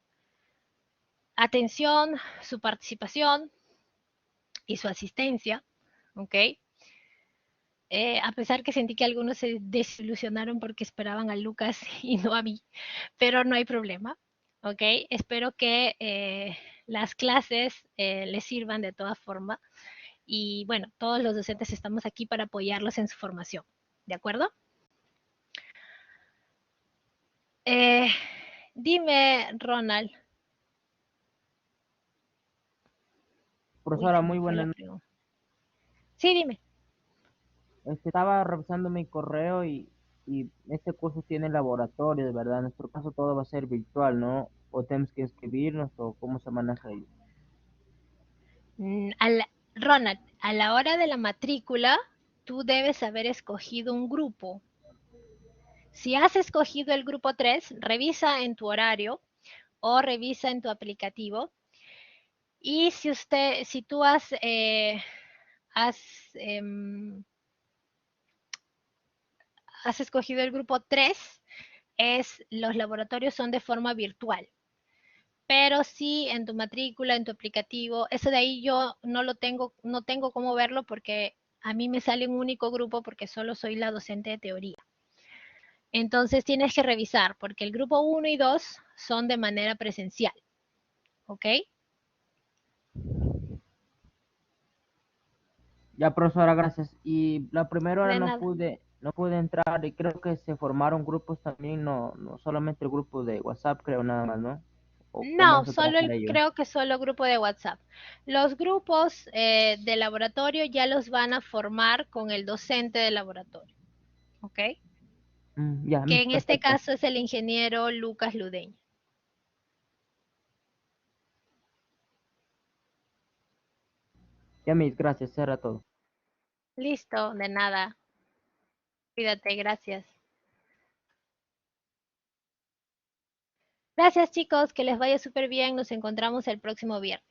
atención, su participación y su asistencia, ¿ok? A pesar que sentí que algunos se desilusionaron porque esperaban a Lucas y no a mí, pero no hay problema, ¿ok? Espero que las clases les sirvan de todas formas y bueno, todos los docentes estamos aquí para apoyarlos en su formación, ¿de acuerdo? Eh, Dime, Ronald. Uy, Profesora, se me muy fue la buenas. pregunta. Sí, dime. Estaba revisando mi correo y este curso tiene laboratorios, ¿verdad? En nuestro caso todo va a ser virtual, ¿no? O tenemos que inscribirnos o cómo se maneja ahí. Ronald, a la hora de la matrícula, tú debes haber escogido un grupo. Si has escogido el grupo 3, revisa en tu horario o revisa en tu aplicativo. Y si tú has, has escogido el grupo 3, los laboratorios son de forma virtual. Pero sí en tu matrícula, en tu aplicativo, eso de ahí yo no tengo cómo verlo porque a mí me sale un único grupo porque solo soy la docente de teoría. Entonces tienes que revisar porque el grupo 1 y 2 son de manera presencial, ¿ok? Ya, profesora, gracias. Y la primera hora De nada. no pude entrar y creo que se formaron grupos también, no solamente el grupo de WhatsApp, creo nada más, ¿no? ¿O cómo No, se trabaja ello? creo que solo grupo de WhatsApp. Los grupos de laboratorio ya los van a formar con el docente de laboratorio, ¿ok? Ya, Que en este perfecto. caso es el ingeniero Lucas Ludeña. Ya, mis, gracias, será todo. Listo, de nada. Cuídate, gracias. Gracias chicos, que les vaya súper bien. Nos encontramos el próximo viernes.